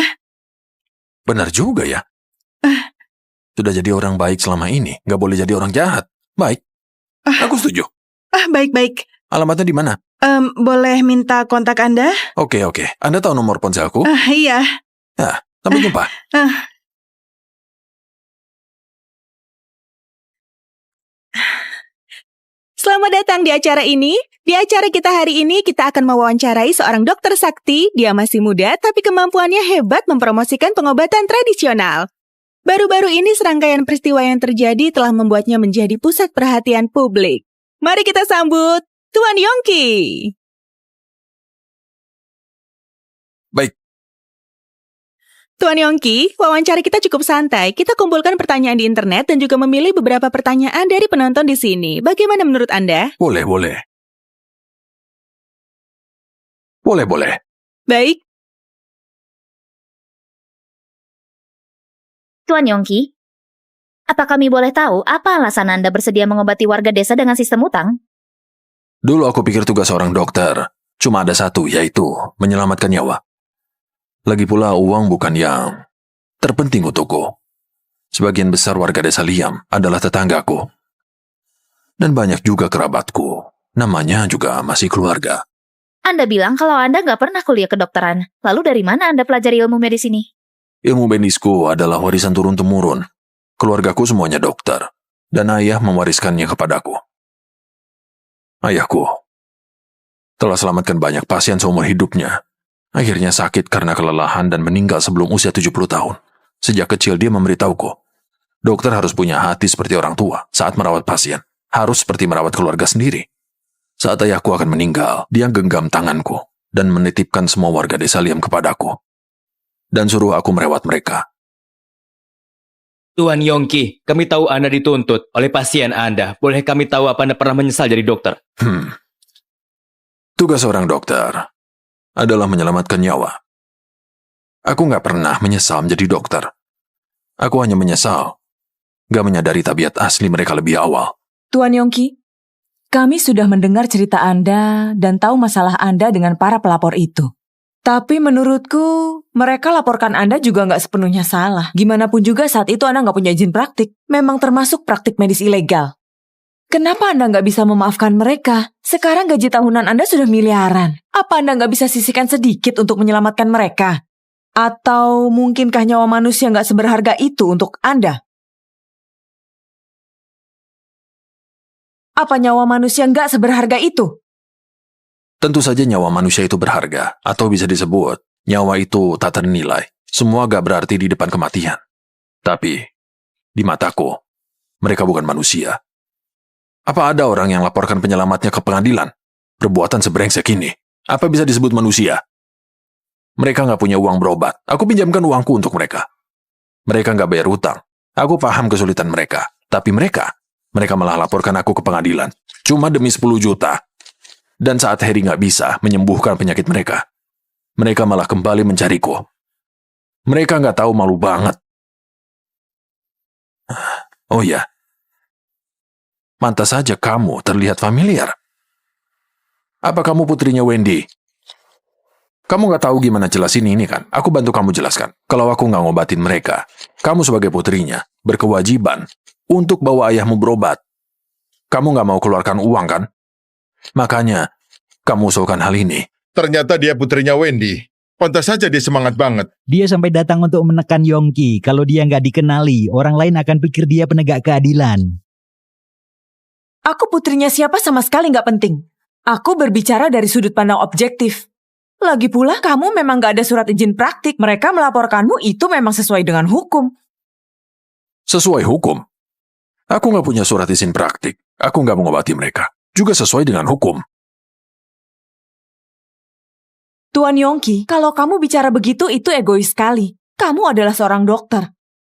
Benar juga ya. Sudah jadi orang baik selama ini, nggak boleh jadi orang jahat. Baik, aku setuju. Baik. Alamatnya di mana? Boleh minta kontak Anda? Oke. Anda tahu nomor ponselku? Iya. Nah, sampai jumpa. Selamat datang di acara ini. Di acara kita hari ini, kita akan mewawancarai seorang dokter sakti. Dia masih muda, tapi kemampuannya hebat mempromosikan pengobatan tradisional. Baru-baru ini serangkaian peristiwa yang terjadi telah membuatnya menjadi pusat perhatian publik. Mari kita sambut Tuan Yongki. Baik. Tuan Yongki, wawancara kita cukup santai. Kita kumpulkan pertanyaan di internet dan juga memilih beberapa pertanyaan dari penonton di sini. Bagaimana menurut Anda? Boleh. Baik. Tuan Yongki, apa kami boleh tahu apa alasan Anda bersedia mengobati warga desa dengan sistem utang? Dulu aku pikir tugas seorang dokter cuma ada satu, yaitu menyelamatkan nyawa. Lagi pula uang bukan yang terpenting untukku. Sebagian besar warga desa Liam adalah tetanggaku. Dan banyak juga kerabatku. Namanya juga masih keluarga. Anda bilang kalau Anda nggak pernah kuliah kedokteran. Lalu dari mana Anda pelajari ilmu medis ini? Ilmu medisku adalah warisan turun-temurun. Keluargaku semuanya dokter. dan ayah mewariskannya kepadaku. Ayahku telah selamatkan banyak pasien seumur hidupnya. Akhirnya sakit karena kelelahan dan meninggal sebelum usia 70 tahun. Sejak kecil dia memberitahuku, dokter harus punya hati seperti orang tua saat merawat pasien. Harus seperti merawat keluarga sendiri. Saat ayahku akan meninggal, dia genggam tanganku dan menitipkan semua warga desa Liam kepadaku. Dan suruh aku merawat mereka. Tuan Yongki, kami tahu Anda dituntut oleh pasien Anda. Boleh kami tahu apa Anda pernah menyesal jadi dokter? Tugas seorang dokter adalah menyelamatkan nyawa. Aku nggak pernah menyesal menjadi dokter. Aku hanya menyesal nggak menyadari tabiat asli mereka lebih awal. Tuan Yongki, kami sudah mendengar cerita Anda dan tahu masalah Anda dengan para pelapor itu. Tapi menurutku, mereka laporkan Anda juga nggak sepenuhnya salah. Gimana pun juga saat itu Anda nggak punya izin praktik. Memang termasuk praktik medis ilegal. Kenapa Anda nggak bisa memaafkan mereka? Sekarang gaji tahunan Anda sudah miliaran. Apa Anda nggak bisa sisihkan sedikit untuk menyelamatkan mereka? Atau mungkinkah nyawa manusia nggak seberharga itu untuk Anda? Apa nyawa manusia nggak seberharga itu? Tentu saja nyawa manusia itu berharga, atau bisa disebut, nyawa itu tak ternilai. Semua gak berarti di depan kematian. Tapi, di mataku, mereka bukan manusia. Apa ada orang yang laporkan penyelamatnya ke pengadilan? Perbuatan sebrengsek ini, apa bisa disebut manusia? Mereka gak punya uang berobat. Aku pinjamkan uangku untuk mereka. Mereka gak bayar hutang. Aku paham kesulitan mereka. Tapi mereka malah laporkan aku ke pengadilan. Cuma demi 10 juta. Dan saat Harry gak bisa menyembuhkan penyakit mereka, mereka malah kembali mencariku. Mereka gak tahu, malu banget. Oh ya, pantas saja kamu terlihat familiar. Apa kamu putrinya Wendy? Kamu gak tahu gimana jelasin ini kan? Aku bantu kamu jelaskan. Kalau aku gak ngobatin mereka, kamu sebagai putrinya berkewajiban untuk bawa ayahmu berobat. Kamu gak mau keluarkan uang kan? Makanya, kamu usulkan hal ini. Ternyata dia putrinya Wendy. Pantas saja dia semangat banget. Dia sampai datang untuk menekan Yongki. Kalau dia nggak dikenali, orang lain akan pikir dia penegak keadilan. Aku putrinya siapa sama sekali nggak penting. Aku berbicara dari sudut pandang objektif. Lagi pula, kamu memang nggak ada surat izin praktik. Mereka melaporkanmu itu memang sesuai dengan hukum. Sesuai hukum? Aku nggak punya surat izin praktik. Aku nggak mengobati mereka. Juga sesuai dengan hukum. Tuan Yongki, kalau kamu bicara begitu itu egois sekali. Kamu adalah seorang dokter.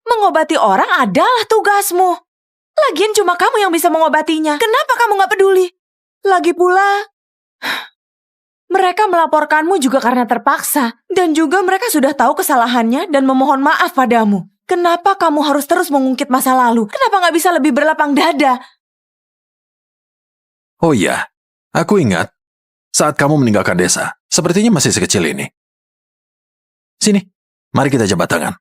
Mengobati orang adalah tugasmu. Lagian cuma kamu yang bisa mengobatinya. Kenapa kamu nggak peduli? Lagi pula, mereka melaporkanmu juga karena terpaksa. Dan juga mereka sudah tahu kesalahannya dan memohon maaf padamu. Kenapa kamu harus terus mengungkit masa lalu? Kenapa nggak bisa lebih berlapang dada? Oh iya, aku ingat saat kamu meninggalkan desa, sepertinya masih sekecil ini. Sini, mari kita jabat tangan.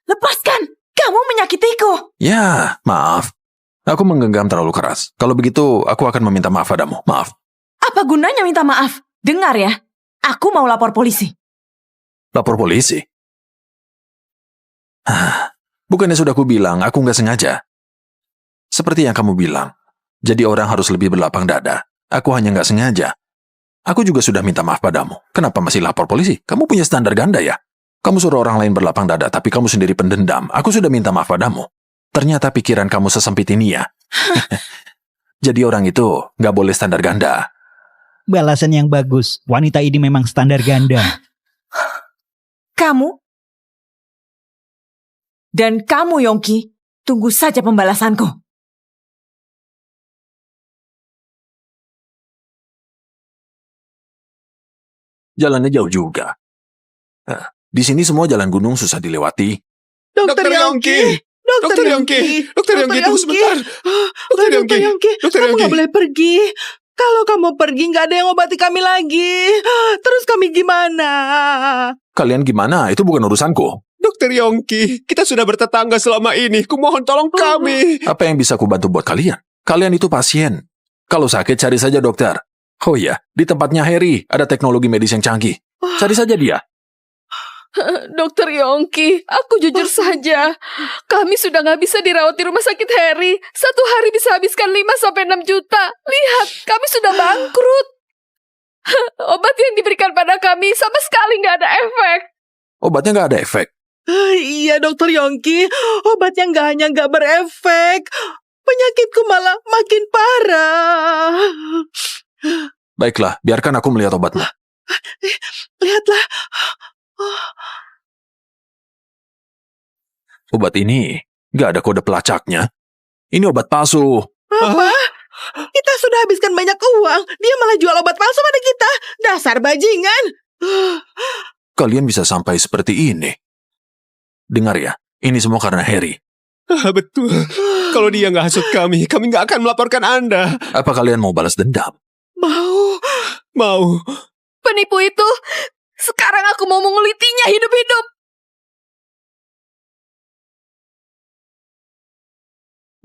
Lepaskan! Kamu menyakitiku! Ya, maaf. Aku menggenggam terlalu keras. Kalau begitu, aku akan meminta maaf padamu. Maaf. Apa gunanya minta maaf? Dengar ya, aku mau lapor polisi. Lapor polisi? Bukannya sudah aku bilang, aku nggak sengaja. Seperti yang kamu bilang, jadi orang harus lebih berlapang dada. Aku hanya nggak sengaja. Aku juga sudah minta maaf padamu. Kenapa masih lapor polisi? Kamu punya standar ganda ya? Kamu suruh orang lain berlapang dada, tapi kamu sendiri pendendam. Aku sudah minta maaf padamu. Ternyata pikiran kamu sesempit ini ya. Jadi orang itu nggak boleh standar ganda. Balasan yang bagus. Wanita ini memang standar ganda. Kamu? Dan kamu, Yongki, tunggu saja pembalasanku. Jalannya jauh juga. Di sini semua jalan gunung susah dilewati. Dokter Yongki! Dokter Yongki! Dokter Yongki, tunggu sebentar. Dokter Yongki! Kamu nggak boleh pergi. Kalau kamu pergi, nggak ada yang obati kami lagi. Terus kami gimana? Kalian gimana? Itu bukan urusanku. Dokter Yongki, kita sudah bertetangga selama ini. Kumohon tolong kami. Apa yang bisa kubantu buat kalian? Kalian itu pasien. Kalau sakit, cari saja dokter. Oh iya, di tempatnya Harry ada teknologi medis yang canggih. Cari saja dia. Dokter Yongki, aku jujur saja. Kami sudah gak bisa dirawat di rumah sakit Harry. Satu hari bisa habiskan 5-6 juta. Lihat, kami sudah bangkrut. Obat yang diberikan pada kami sama sekali gak ada efek. Obatnya nggak ada efek. Iya, Dokter Yongki. Obatnya hanya nggak berefek. Penyakitku malah makin parah. Baiklah, biarkan aku melihat obatnya. Lihatlah. Obat ini nggak ada kode pelacaknya. Ini obat palsu. Apa? Kita sudah habiskan banyak uang. Dia malah jual obat palsu pada kita. Dasar bajingan. Kalian bisa sampai seperti ini. Dengar ya, ini semua karena Harry. Betul. Kalau dia nggak hasut kami nggak akan melaporkan Anda. Apa kalian mau balas dendam? Mau. Penipu itu, sekarang aku mau mengulitinya hidup-hidup.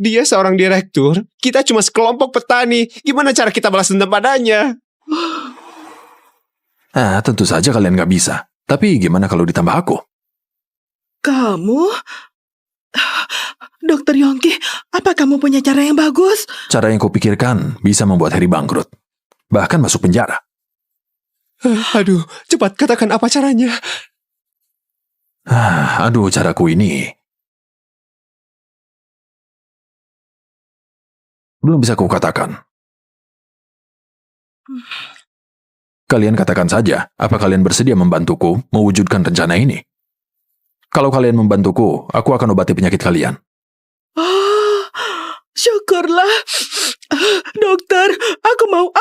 Dia seorang direktur. Kita cuma sekelompok petani. Gimana cara kita balas dendam padanya? Tentu saja kalian nggak bisa. Tapi gimana kalau ditambah aku? Kamu? Dokter Yongki, apa kamu punya cara yang bagus? Cara yang kupikirkan bisa membuat Harry bangkrut. Bahkan masuk penjara. Aduh, cepat katakan apa caranya. Caraku ini belum bisa kukatakan. Kalian katakan saja, apa kalian bersedia membantuku mewujudkan rencana ini? Kalau kalian membantuku, aku akan obati penyakit kalian. Syukurlah. Dokter, aku mau.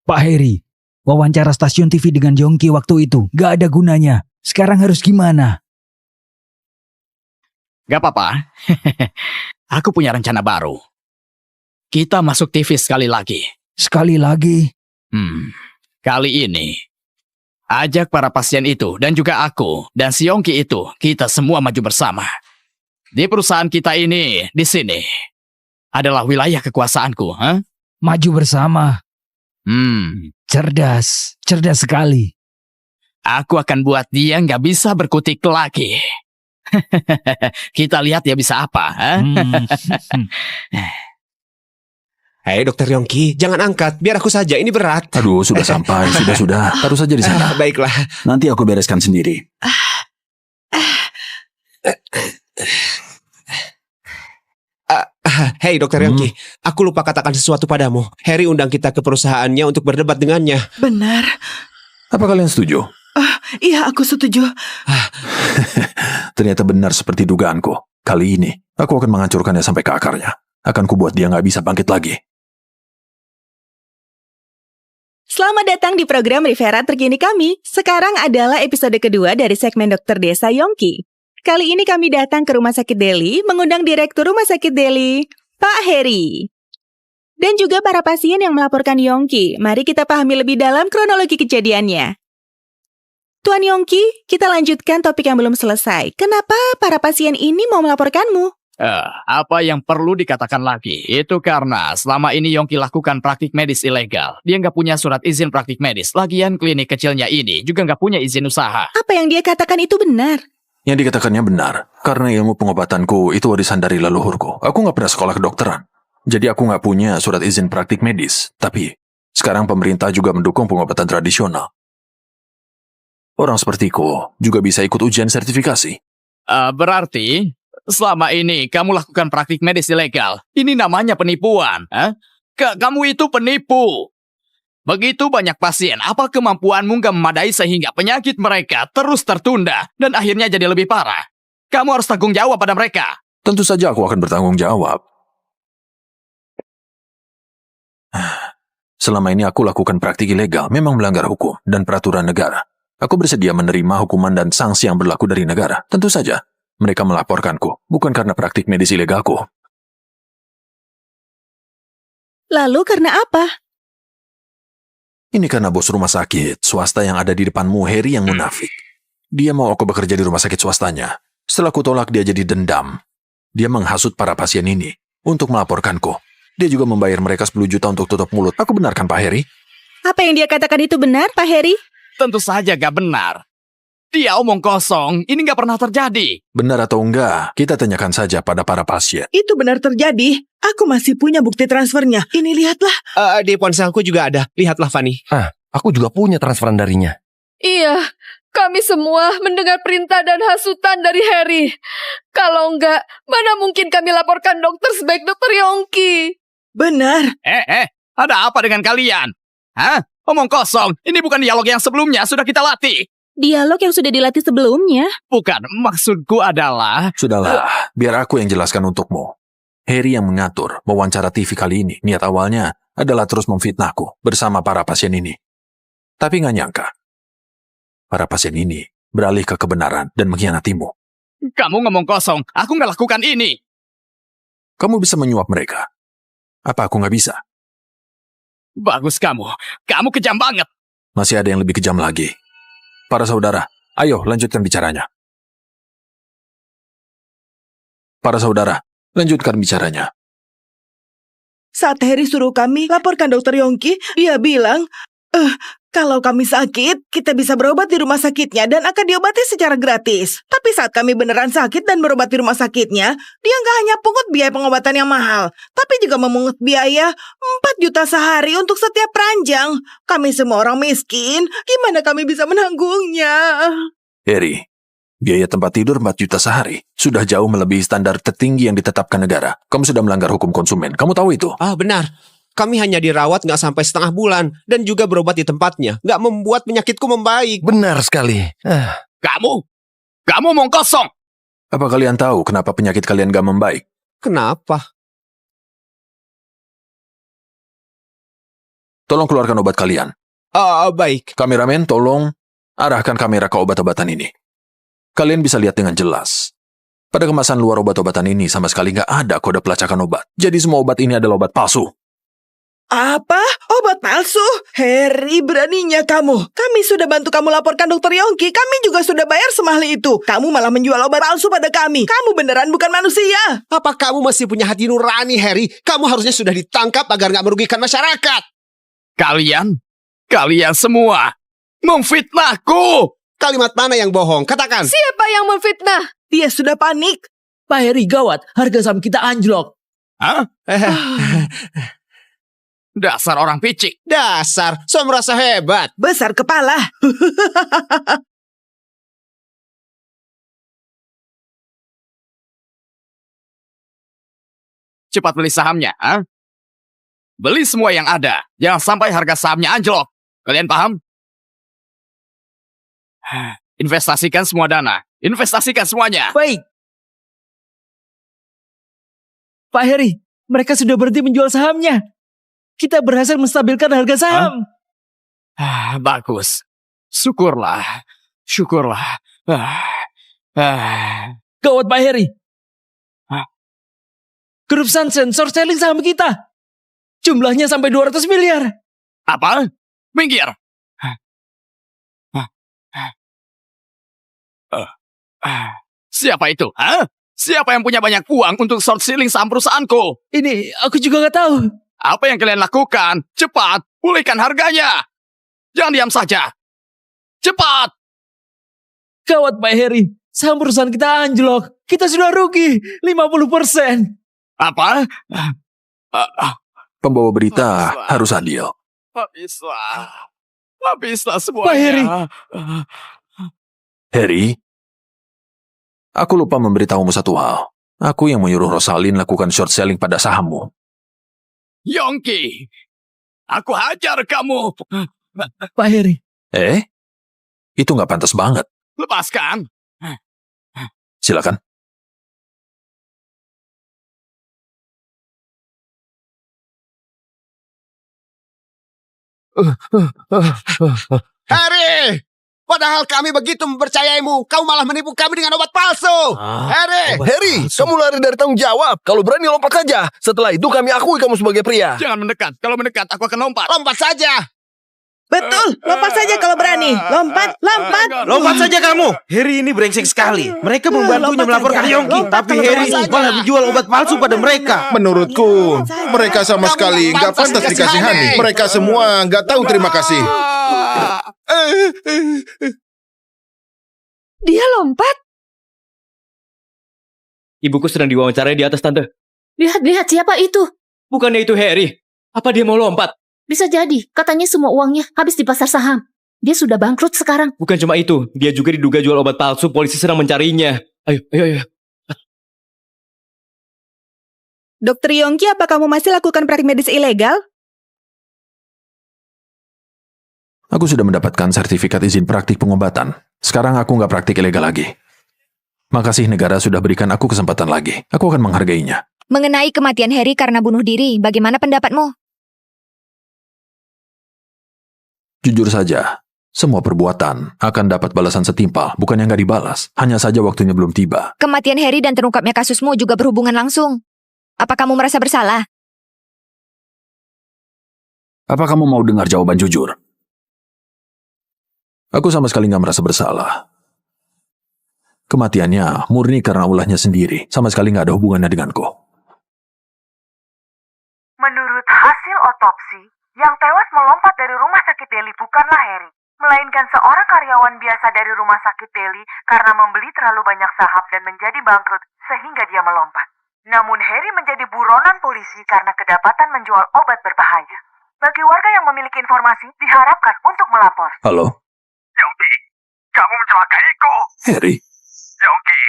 Pak Harry, wawancara stasiun TV dengan Yongki waktu itu gak ada gunanya. Sekarang harus gimana? Gak apa-apa. Aku punya rencana baru. Kita masuk TV sekali lagi. Sekali lagi? Kali ini, ajak para pasien itu dan juga aku dan si Yongki itu, kita semua maju bersama. Di perusahaan kita ini, di sini, adalah wilayah kekuasaanku. Maju bersama? Cerdas sekali. Aku akan buat dia nggak bisa berkutik lagi. Kita lihat dia bisa apa. Hei, Dokter Yongki, jangan angkat. Biar aku saja, ini berat. Aduh, sudah sampai. Sudah. Taruh saja di sana. Baiklah. Nanti aku bereskan sendiri. Hei, Dokter Yongki, aku lupa katakan sesuatu padamu. Harry undang kita ke perusahaannya untuk berdebat dengannya. Benar. Apa kalian setuju? Iya, aku setuju. Ternyata benar seperti dugaanku. Kali ini, aku akan menghancurkannya sampai ke akarnya. Akan kubuat dia nggak bisa bangkit lagi. Selamat datang di program Referat terkini kami. Sekarang adalah episode kedua dari segmen Dokter Desa Yongki. Kali ini kami datang ke Rumah Sakit Delhi, mengundang Direktur Rumah Sakit Delhi, Pak Harry. Dan juga para pasien yang melaporkan Yongki. Mari kita pahami lebih dalam kronologi kejadiannya. Tuan Yongki, kita lanjutkan topik yang belum selesai. Kenapa para pasien ini mau melaporkanmu? Apa yang perlu dikatakan lagi? Itu karena selama ini Yongki lakukan praktik medis ilegal. Dia nggak punya surat izin praktik medis. Lagian klinik kecilnya ini juga nggak punya izin usaha. Apa yang dia katakan itu benar? Yang dikatakannya benar. Karena ilmu pengobatanku itu warisan dari leluhurku. Aku nggak pernah sekolah kedokteran. Jadi aku nggak punya surat izin praktik medis. Tapi sekarang pemerintah juga mendukung pengobatan tradisional. Orang sepertiku juga bisa ikut ujian sertifikasi. Berarti selama ini kamu lakukan praktik medis ilegal. Ini namanya penipuan. Kamu itu penipu. Begitu banyak pasien, apa kemampuanmu nggak memadai sehingga penyakit mereka terus tertunda dan akhirnya jadi lebih parah? Kamu harus tanggung jawab pada mereka. Tentu saja aku akan bertanggung jawab. Selama ini aku lakukan praktik ilegal, memang melanggar hukum dan peraturan negara. Aku bersedia menerima hukuman dan sanksi yang berlaku dari negara. Tentu saja, mereka melaporkanku, bukan karena praktik medis ilegalku. Lalu karena apa? Ini karena bos rumah sakit swasta yang ada di depanmu, Harry, yang munafik. Dia mau aku bekerja di rumah sakit swastanya. Setelah ku tolak, dia jadi dendam. Dia menghasut para pasien ini untuk melaporkanku. Dia juga membayar mereka 10 juta untuk tutup mulut. Aku benarkan, Pak Heri? Apa yang dia katakan itu benar, Pak Heri? Tentu saja gak benar. Dia omong kosong, ini gak pernah terjadi. Benar atau enggak, kita tanyakan saja pada para pasien. Itu benar terjadi. Aku masih punya bukti transfernya. Ini lihatlah. Di ponselku juga ada. Lihatlah, Fanny. Aku juga punya transferan darinya. Iya, kami semua mendengar perintah dan hasutan dari Harry. Kalau enggak, mana mungkin kami laporkan dokter sebaik Dokter Yongki. Benar. Ada apa dengan kalian? Hah? Omong kosong, ini bukan dialog yang sebelumnya, sudah kita latih. Dialog yang sudah dilatih sebelumnya? Bukan, maksudku adalah... Sudahlah, biar aku yang jelaskan untukmu. Harry yang mengatur wawancara TV kali ini. Niat awalnya adalah terus memfitnahku bersama para pasien ini. Tapi nggak nyangka, para pasien ini beralih ke kebenaran dan mengkhianatimu. Kamu ngomong kosong, aku nggak lakukan ini. Kamu bisa menyuap mereka. Apa aku nggak bisa? Bagus kamu kejam banget. Masih ada yang lebih kejam lagi. Para saudara, ayo lanjutkan bicaranya. Para saudara, lanjutkan bicaranya. Saat Harry suruh kami laporkan Dokter Yongki, dia bilang, kalau kami sakit, kita bisa berobat di rumah sakitnya dan akan diobati secara gratis. Tapi saat kami beneran sakit dan berobat di rumah sakitnya, dia nggak hanya pungut biaya pengobatan yang mahal, tapi juga memungut biaya 4 juta sehari untuk setiap ranjang. Kami semua orang miskin, gimana kami bisa menanggungnya? Harry, biaya tempat tidur 4 juta sehari sudah jauh melebihi standar tertinggi yang ditetapkan negara. Kamu sudah melanggar hukum konsumen. Kamu tahu itu? Benar. Kami hanya dirawat nggak sampai setengah bulan dan juga berobat di tempatnya. Nggak membuat penyakitku membaik. Benar sekali. Kamu omong kosong. Apa kalian tahu kenapa penyakit kalian gak membaik? Kenapa? Tolong keluarkan obat kalian. Baik. Kameramen, tolong arahkan kamera ke obat-obatan ini. Kalian bisa lihat dengan jelas. Pada kemasan luar obat-obatan ini sama sekali nggak ada kode pelacakan obat. Jadi semua obat ini adalah obat palsu. Apa? Obat palsu? Harry, beraninya kamu. Kami sudah bantu kamu laporkan Dokter Yongki. Kami juga sudah bayar semahal itu. Kamu malah menjual obat palsu pada kami. Kamu beneran bukan manusia. Apa kamu masih punya hati nurani, Harry? Kamu harusnya sudah ditangkap agar nggak merugikan masyarakat. Kalian semua memfitnahku. Kalimat mana yang bohong? Katakan. Siapa yang memfitnah? Dia sudah panik. Pak Harry, gawat. Harga saham kita anjlok. Hah? Dasar orang picik. Dasar, so merasa hebat. Besar kepala. Cepat beli sahamnya. Beli semua yang ada. Jangan sampai harga sahamnya anjlok. Kalian paham? Investasikan semua dana. Investasikan semuanya. Baik. Pak Harry, mereka sudah berhenti menjual sahamnya. Kita berhasil menstabilkan harga saham. Bagus. Syukurlah. Gawat Pak Harry. Grup Sunshine short selling saham kita. Jumlahnya sampai 200 miliar. Apa? Minggir. Siapa itu? Siapa yang punya banyak uang untuk short selling saham perusahaanku? Ini aku juga nggak tahu. Apa yang kalian lakukan? Cepat, pulihkan harganya. Jangan diam saja. Cepat. Gawat Pak Harry, saham perusahaan kita anjlok. Kita sudah rugi 50%. Apa? Pembawa berita harus adil. Habislah semuanya. Pak Harry. Harry, aku lupa memberitahumu satu hal. Aku yang menyuruh Rosalind lakukan short selling pada sahammu. Yongki, aku hajar kamu. Pak Harry. Itu nggak pantas banget. Lepaskan. Silakan. Harry! Padahal kami begitu mempercayaimu, kau malah menipu kami dengan obat palsu. Harry, kamu lari dari tanggung jawab. Kalau berani lompat saja. Setelah itu kami akui kamu sebagai pria. Jangan mendekat. Kalau mendekat, aku akan lompat. Lompat saja. Betul, lompat saja kalau berani. Lompat, lompat. Lompat saja kamu. Harry ini brengsek sekali. Mereka membantunya Lompat melaporkan saja. Yongki, Lompat tapi kalau Harry berani saja. malah menjual obat palsu pada mereka. Menurutku, mereka sama sekali nggak pantas dikasihani. Mereka semua nggak tahu terima kasih. Dia lompat. Ibuku sedang diwawancarai di atas, Tante. Lihat siapa itu? Bukannya itu Harry? Apa dia mau lompat? Bisa jadi, katanya semua uangnya habis di pasar saham. Dia sudah bangkrut sekarang. Bukan cuma itu, dia juga diduga jual obat palsu, polisi sedang mencarinya. Ayo. Dokter Yongki, apa kamu masih lakukan praktik medis ilegal? Aku sudah mendapatkan sertifikat izin praktik pengobatan. Sekarang aku nggak praktik ilegal lagi. Makasih negara sudah berikan aku kesempatan lagi. Aku akan menghargainya. Mengenai kematian Harry karena bunuh diri, bagaimana pendapatmu? Jujur saja, semua perbuatan akan dapat balasan setimpal, bukan yang nggak dibalas. Hanya saja waktunya belum tiba. Kematian Harry dan terungkapnya kasusmu juga berhubungan langsung. Apa kamu merasa bersalah? Apa kamu mau dengar jawaban jujur? Aku sama sekali nggak merasa bersalah. Kematiannya murni karena ulahnya sendiri, sama sekali nggak ada hubungannya denganku. Menurut hasil otopsi, yang tewas melompat dari rumah sakit Delhi bukanlah Harry, melainkan seorang karyawan biasa dari rumah sakit Delhi karena membeli terlalu banyak saham dan menjadi bangkrut sehingga dia melompat. Namun Harry menjadi buronan polisi karena kedapatan menjual obat berbahaya. Bagi warga yang memiliki informasi, diharapkan untuk melapor. Halo? Yongki, kamu mencelakaiku. Harry? Yongki,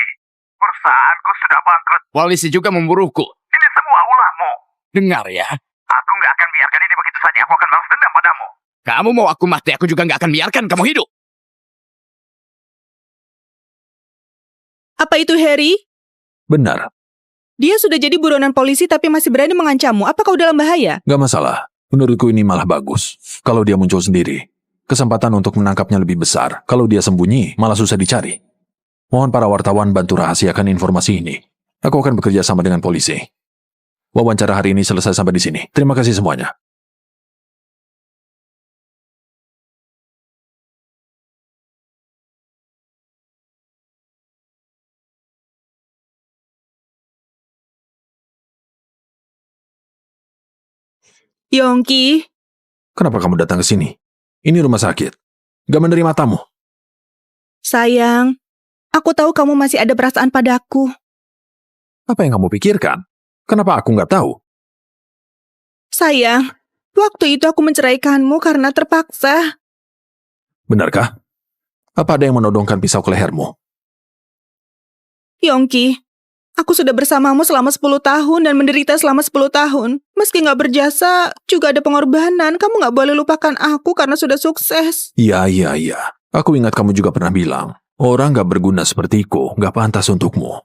perusahaanku sudah bangkrut. Polisi juga memburuku. Ini semua ulahmu. Dengar ya. Aku nggak akan biarkan ini begitu saja. Aku akan balas dendam padamu. Kamu mau aku mati, aku juga nggak akan biarkan kamu hidup. Apa itu Harry? Benar. Dia sudah jadi buronan polisi tapi masih berani mengancammu. Apa kau dalam bahaya? Gak masalah. Menurutku ini malah bagus. Kalau dia muncul sendiri, kesempatan untuk menangkapnya lebih besar. Kalau dia sembunyi, malah susah dicari. Mohon para wartawan bantu rahasiakan informasi ini. Aku akan bekerja sama dengan polisi. Wawancara hari ini selesai sampai di sini. Terima kasih semuanya. Yongki, Kenapa kamu datang ke sini? Ini rumah sakit. Gak menerima tamu. sayang, aku tahu kamu masih ada perasaan padaku. Apa yang kamu pikirkan? Kenapa aku nggak tahu? Sayang, waktu itu aku menceraikanmu karena terpaksa. Benarkah? Apa ada yang menodongkan pisau ke lehermu? Yongki, aku sudah bersamamu selama 10 tahun dan menderita selama 10 tahun. Meski nggak berjasa, juga ada pengorbanan. Kamu nggak boleh lupakan aku karena sudah sukses. Iya. Aku ingat kamu juga pernah bilang, orang nggak berguna sepertiku nggak pantas untukmu.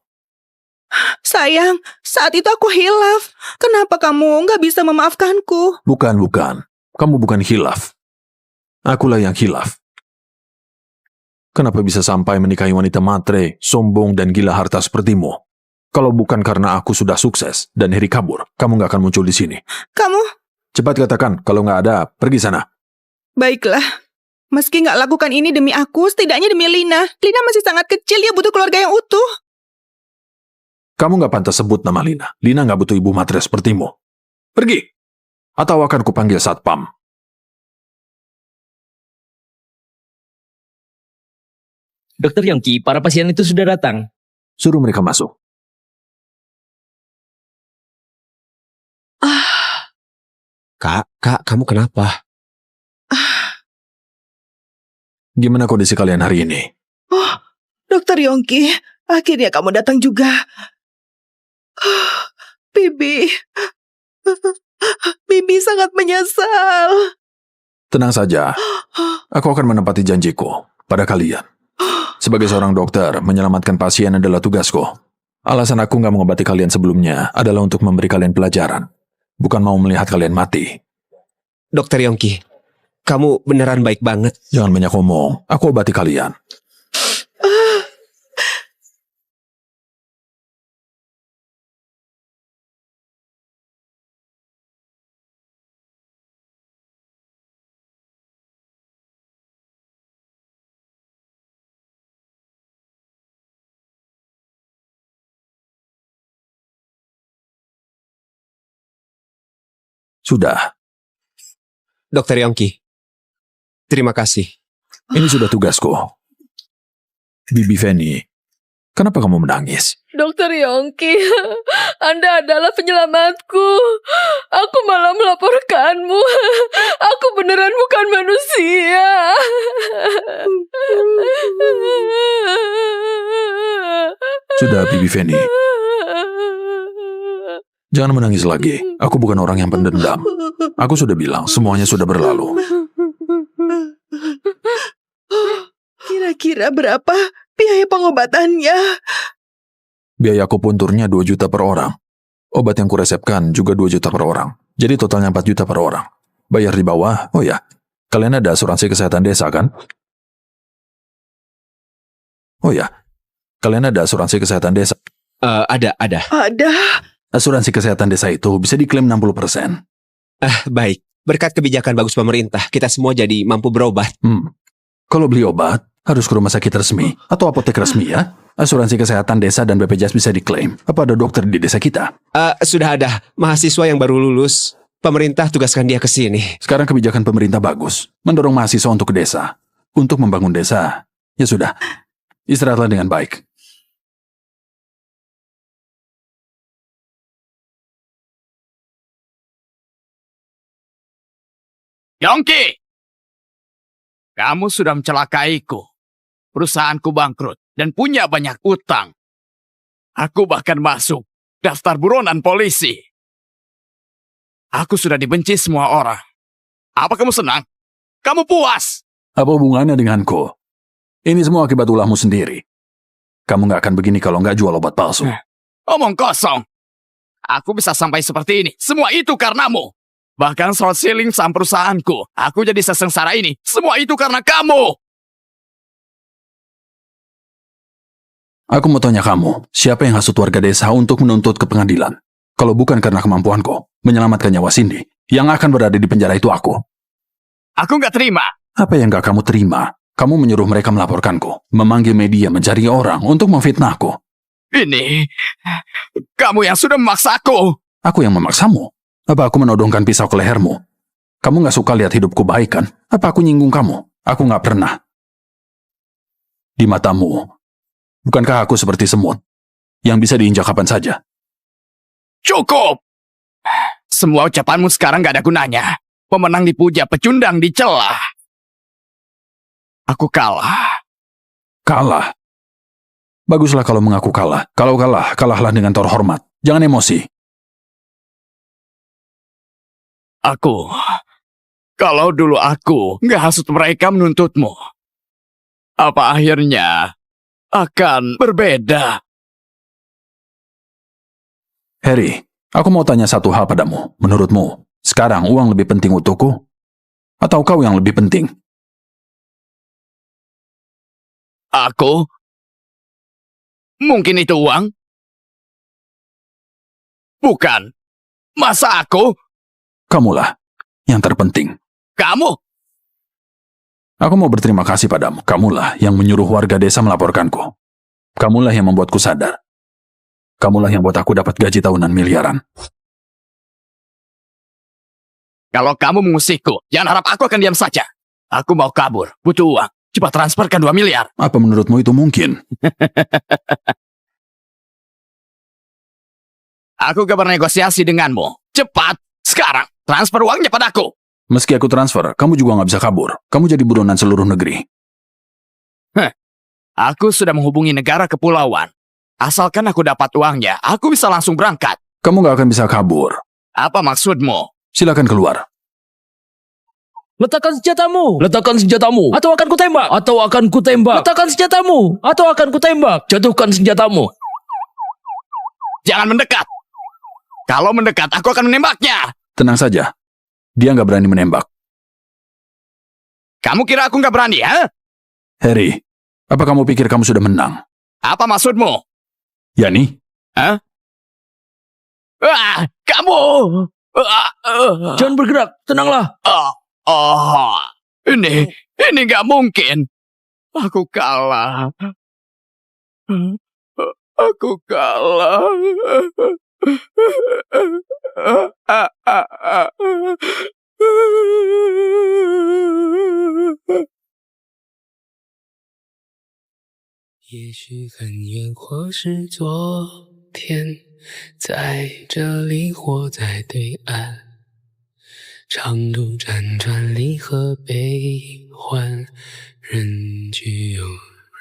Sayang, saat itu aku hilaf. Kenapa kamu nggak bisa memaafkanku? Bukan. Kamu bukan hilaf. Akulah yang hilaf. Kenapa bisa sampai menikahi wanita matre, sombong, dan gila harta sepertimu? Kalau bukan karena aku sudah sukses dan Harry kabur, kamu nggak akan muncul di sini. Kamu? Cepat katakan, kalau nggak ada, pergi sana. Baiklah. Meski nggak lakukan ini demi aku, setidaknya demi Lina. Lina masih sangat kecil, dia butuh keluarga yang utuh. Kamu nggak pantas sebut nama Lina. Lina nggak butuh ibu matre sepertimu. Pergi. Atau akan kupanggil satpam. Dokter Yongki, para pasien itu sudah datang. Suruh mereka masuk. Kak, kamu kenapa? Gimana kondisi kalian hari ini? Oh, Dokter Yongki, akhirnya kamu datang juga. Bibi sangat menyesal. Tenang saja. Aku akan menepati janjiku pada kalian. Sebagai seorang dokter, menyelamatkan pasien adalah tugasku. Alasan aku nggak mengobati kalian sebelumnya adalah untuk memberi kalian pelajaran. Bukan mau melihat kalian mati. Dokter Yongki, kamu beneran baik banget. Jangan banyak ngomong. Aku obati kalian. Sudah. Dokter Yongki, terima kasih. Ini sudah tugasku. Bibi Feni, kenapa kamu menangis? Dokter Yongki, Anda adalah penyelamatku. Aku malah melaporkanmu. Aku beneran bukan manusia. Sudah, Bibi Feni. Jangan menangis lagi. Aku bukan orang yang pendendam. Aku sudah bilang, semuanya sudah berlalu. Kira-kira berapa biaya pengobatannya? Biaya akupunturnya 2 juta per orang. Obat yang kuresepkan juga 2 juta per orang. Jadi totalnya 4 juta per orang. Bayar di bawah. Oh ya, kalian ada asuransi kesehatan desa kan? Oh ya, kalian ada asuransi kesehatan desa? Ada. Ada. Asuransi kesehatan desa itu bisa diklaim 60%. Baik. Berkat kebijakan bagus pemerintah, kita semua jadi mampu berobat. Kalau beli obat, harus ke rumah sakit resmi atau apotek resmi ya. Asuransi kesehatan desa dan BPJS bisa diklaim. Apa ada dokter di desa kita? Sudah ada mahasiswa yang baru lulus. Pemerintah tugaskan dia ke sini. Sekarang kebijakan pemerintah bagus. Mendorong mahasiswa untuk ke desa. Untuk membangun desa. Ya sudah. Istirahatlah dengan baik. Yongki! Kamu sudah mencelakaiku. Perusahaanku bangkrut dan punya banyak utang. Aku bahkan masuk daftar buronan polisi. Aku sudah dibenci semua orang. Apa kamu senang? Kamu puas? Apa hubungannya denganku? Ini semua akibat ulahmu sendiri. Kamu nggak akan begini kalau nggak jual obat palsu. Omong kosong. Aku bisa sampai seperti ini. Semua itu karenamu. Bahkan short selling saham perusahaanku. Aku jadi sesengsara ini. Semua itu karena kamu. Aku mau tanya kamu, siapa yang hasut warga desa untuk menuntut ke pengadilan? Kalau bukan karena kemampuanku menyelamatkan nyawa Cindy, yang akan berada di penjara itu aku. Aku nggak terima. Apa yang nggak kamu terima? Kamu menyuruh mereka melaporkanku, memanggil media mencari orang untuk memfitnahku. Ini, kamu yang sudah memaksaku. Aku yang memaksamu? Apa aku menodongkan pisau ke lehermu? Kamu nggak suka lihat hidupku baik kan? Apa aku nyinggung kamu? Aku nggak pernah. Di matamu, bukankah aku seperti semut yang bisa diinjak kapan saja? Cukup! Semua ucapanmu sekarang nggak ada gunanya. Pemenang dipuja, pecundang dicela. Aku kalah. Kalah? Baguslah kalau mengaku kalah. Kalau kalah, kalahlah dengan terhormat. Jangan emosi. Kalau dulu aku nggak hasut mereka menuntutmu, apa akhirnya akan berbeda? Harry, aku mau tanya satu hal padamu. Menurutmu, sekarang uang lebih penting untukku? Atau kau yang lebih penting? Aku? Mungkin itu uang? Bukan. Masa aku? Kamulah yang terpenting. Kamu? Aku mau berterima kasih padamu. Kamulah yang menyuruh warga desa melaporkanku. Kamulah yang membuatku sadar. Kamulah yang buat aku dapat gaji tahunan miliaran. Kalau kamu mengusikku, jangan harap aku akan diam saja. Aku mau kabur, butuh uang. Cepat transferkan 2 miliar. Apa menurutmu itu mungkin? Aku gak bernegosiasi denganmu. Cepat, sekarang, transfer uangnya padaku. Meski aku transfer, kamu juga nggak bisa kabur. Kamu jadi buronan seluruh negeri. Aku sudah menghubungi negara kepulauan. Asalkan aku dapat uangnya, aku bisa langsung berangkat. Kamu nggak akan bisa kabur. Apa maksudmu? Silakan keluar. Letakkan senjatamu. Letakkan senjatamu. Atau akan kutembak. Atau akan kutembak. Letakkan senjatamu. Atau akan kutembak. Jatuhkan senjatamu. Jangan mendekat. Kalau mendekat, aku akan menembaknya. Tenang saja. Dia nggak berani menembak. Kamu kira aku nggak berani, ha? Harry, apa kamu pikir kamu sudah menang? Apa maksudmu? Yani? Hah? Kamu! Jangan bergerak, tenanglah. Ini nggak mungkin. Aku kalah. Aku kalah. 也许很远，或是昨天，在这里或在对岸，长途辗转，离合悲欢，人聚又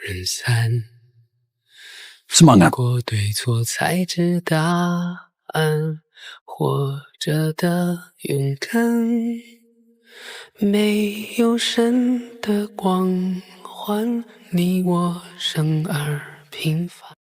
人散。 Semangat. 过对错才知答案，活着的勇敢，没有神的光环，你我生而平凡。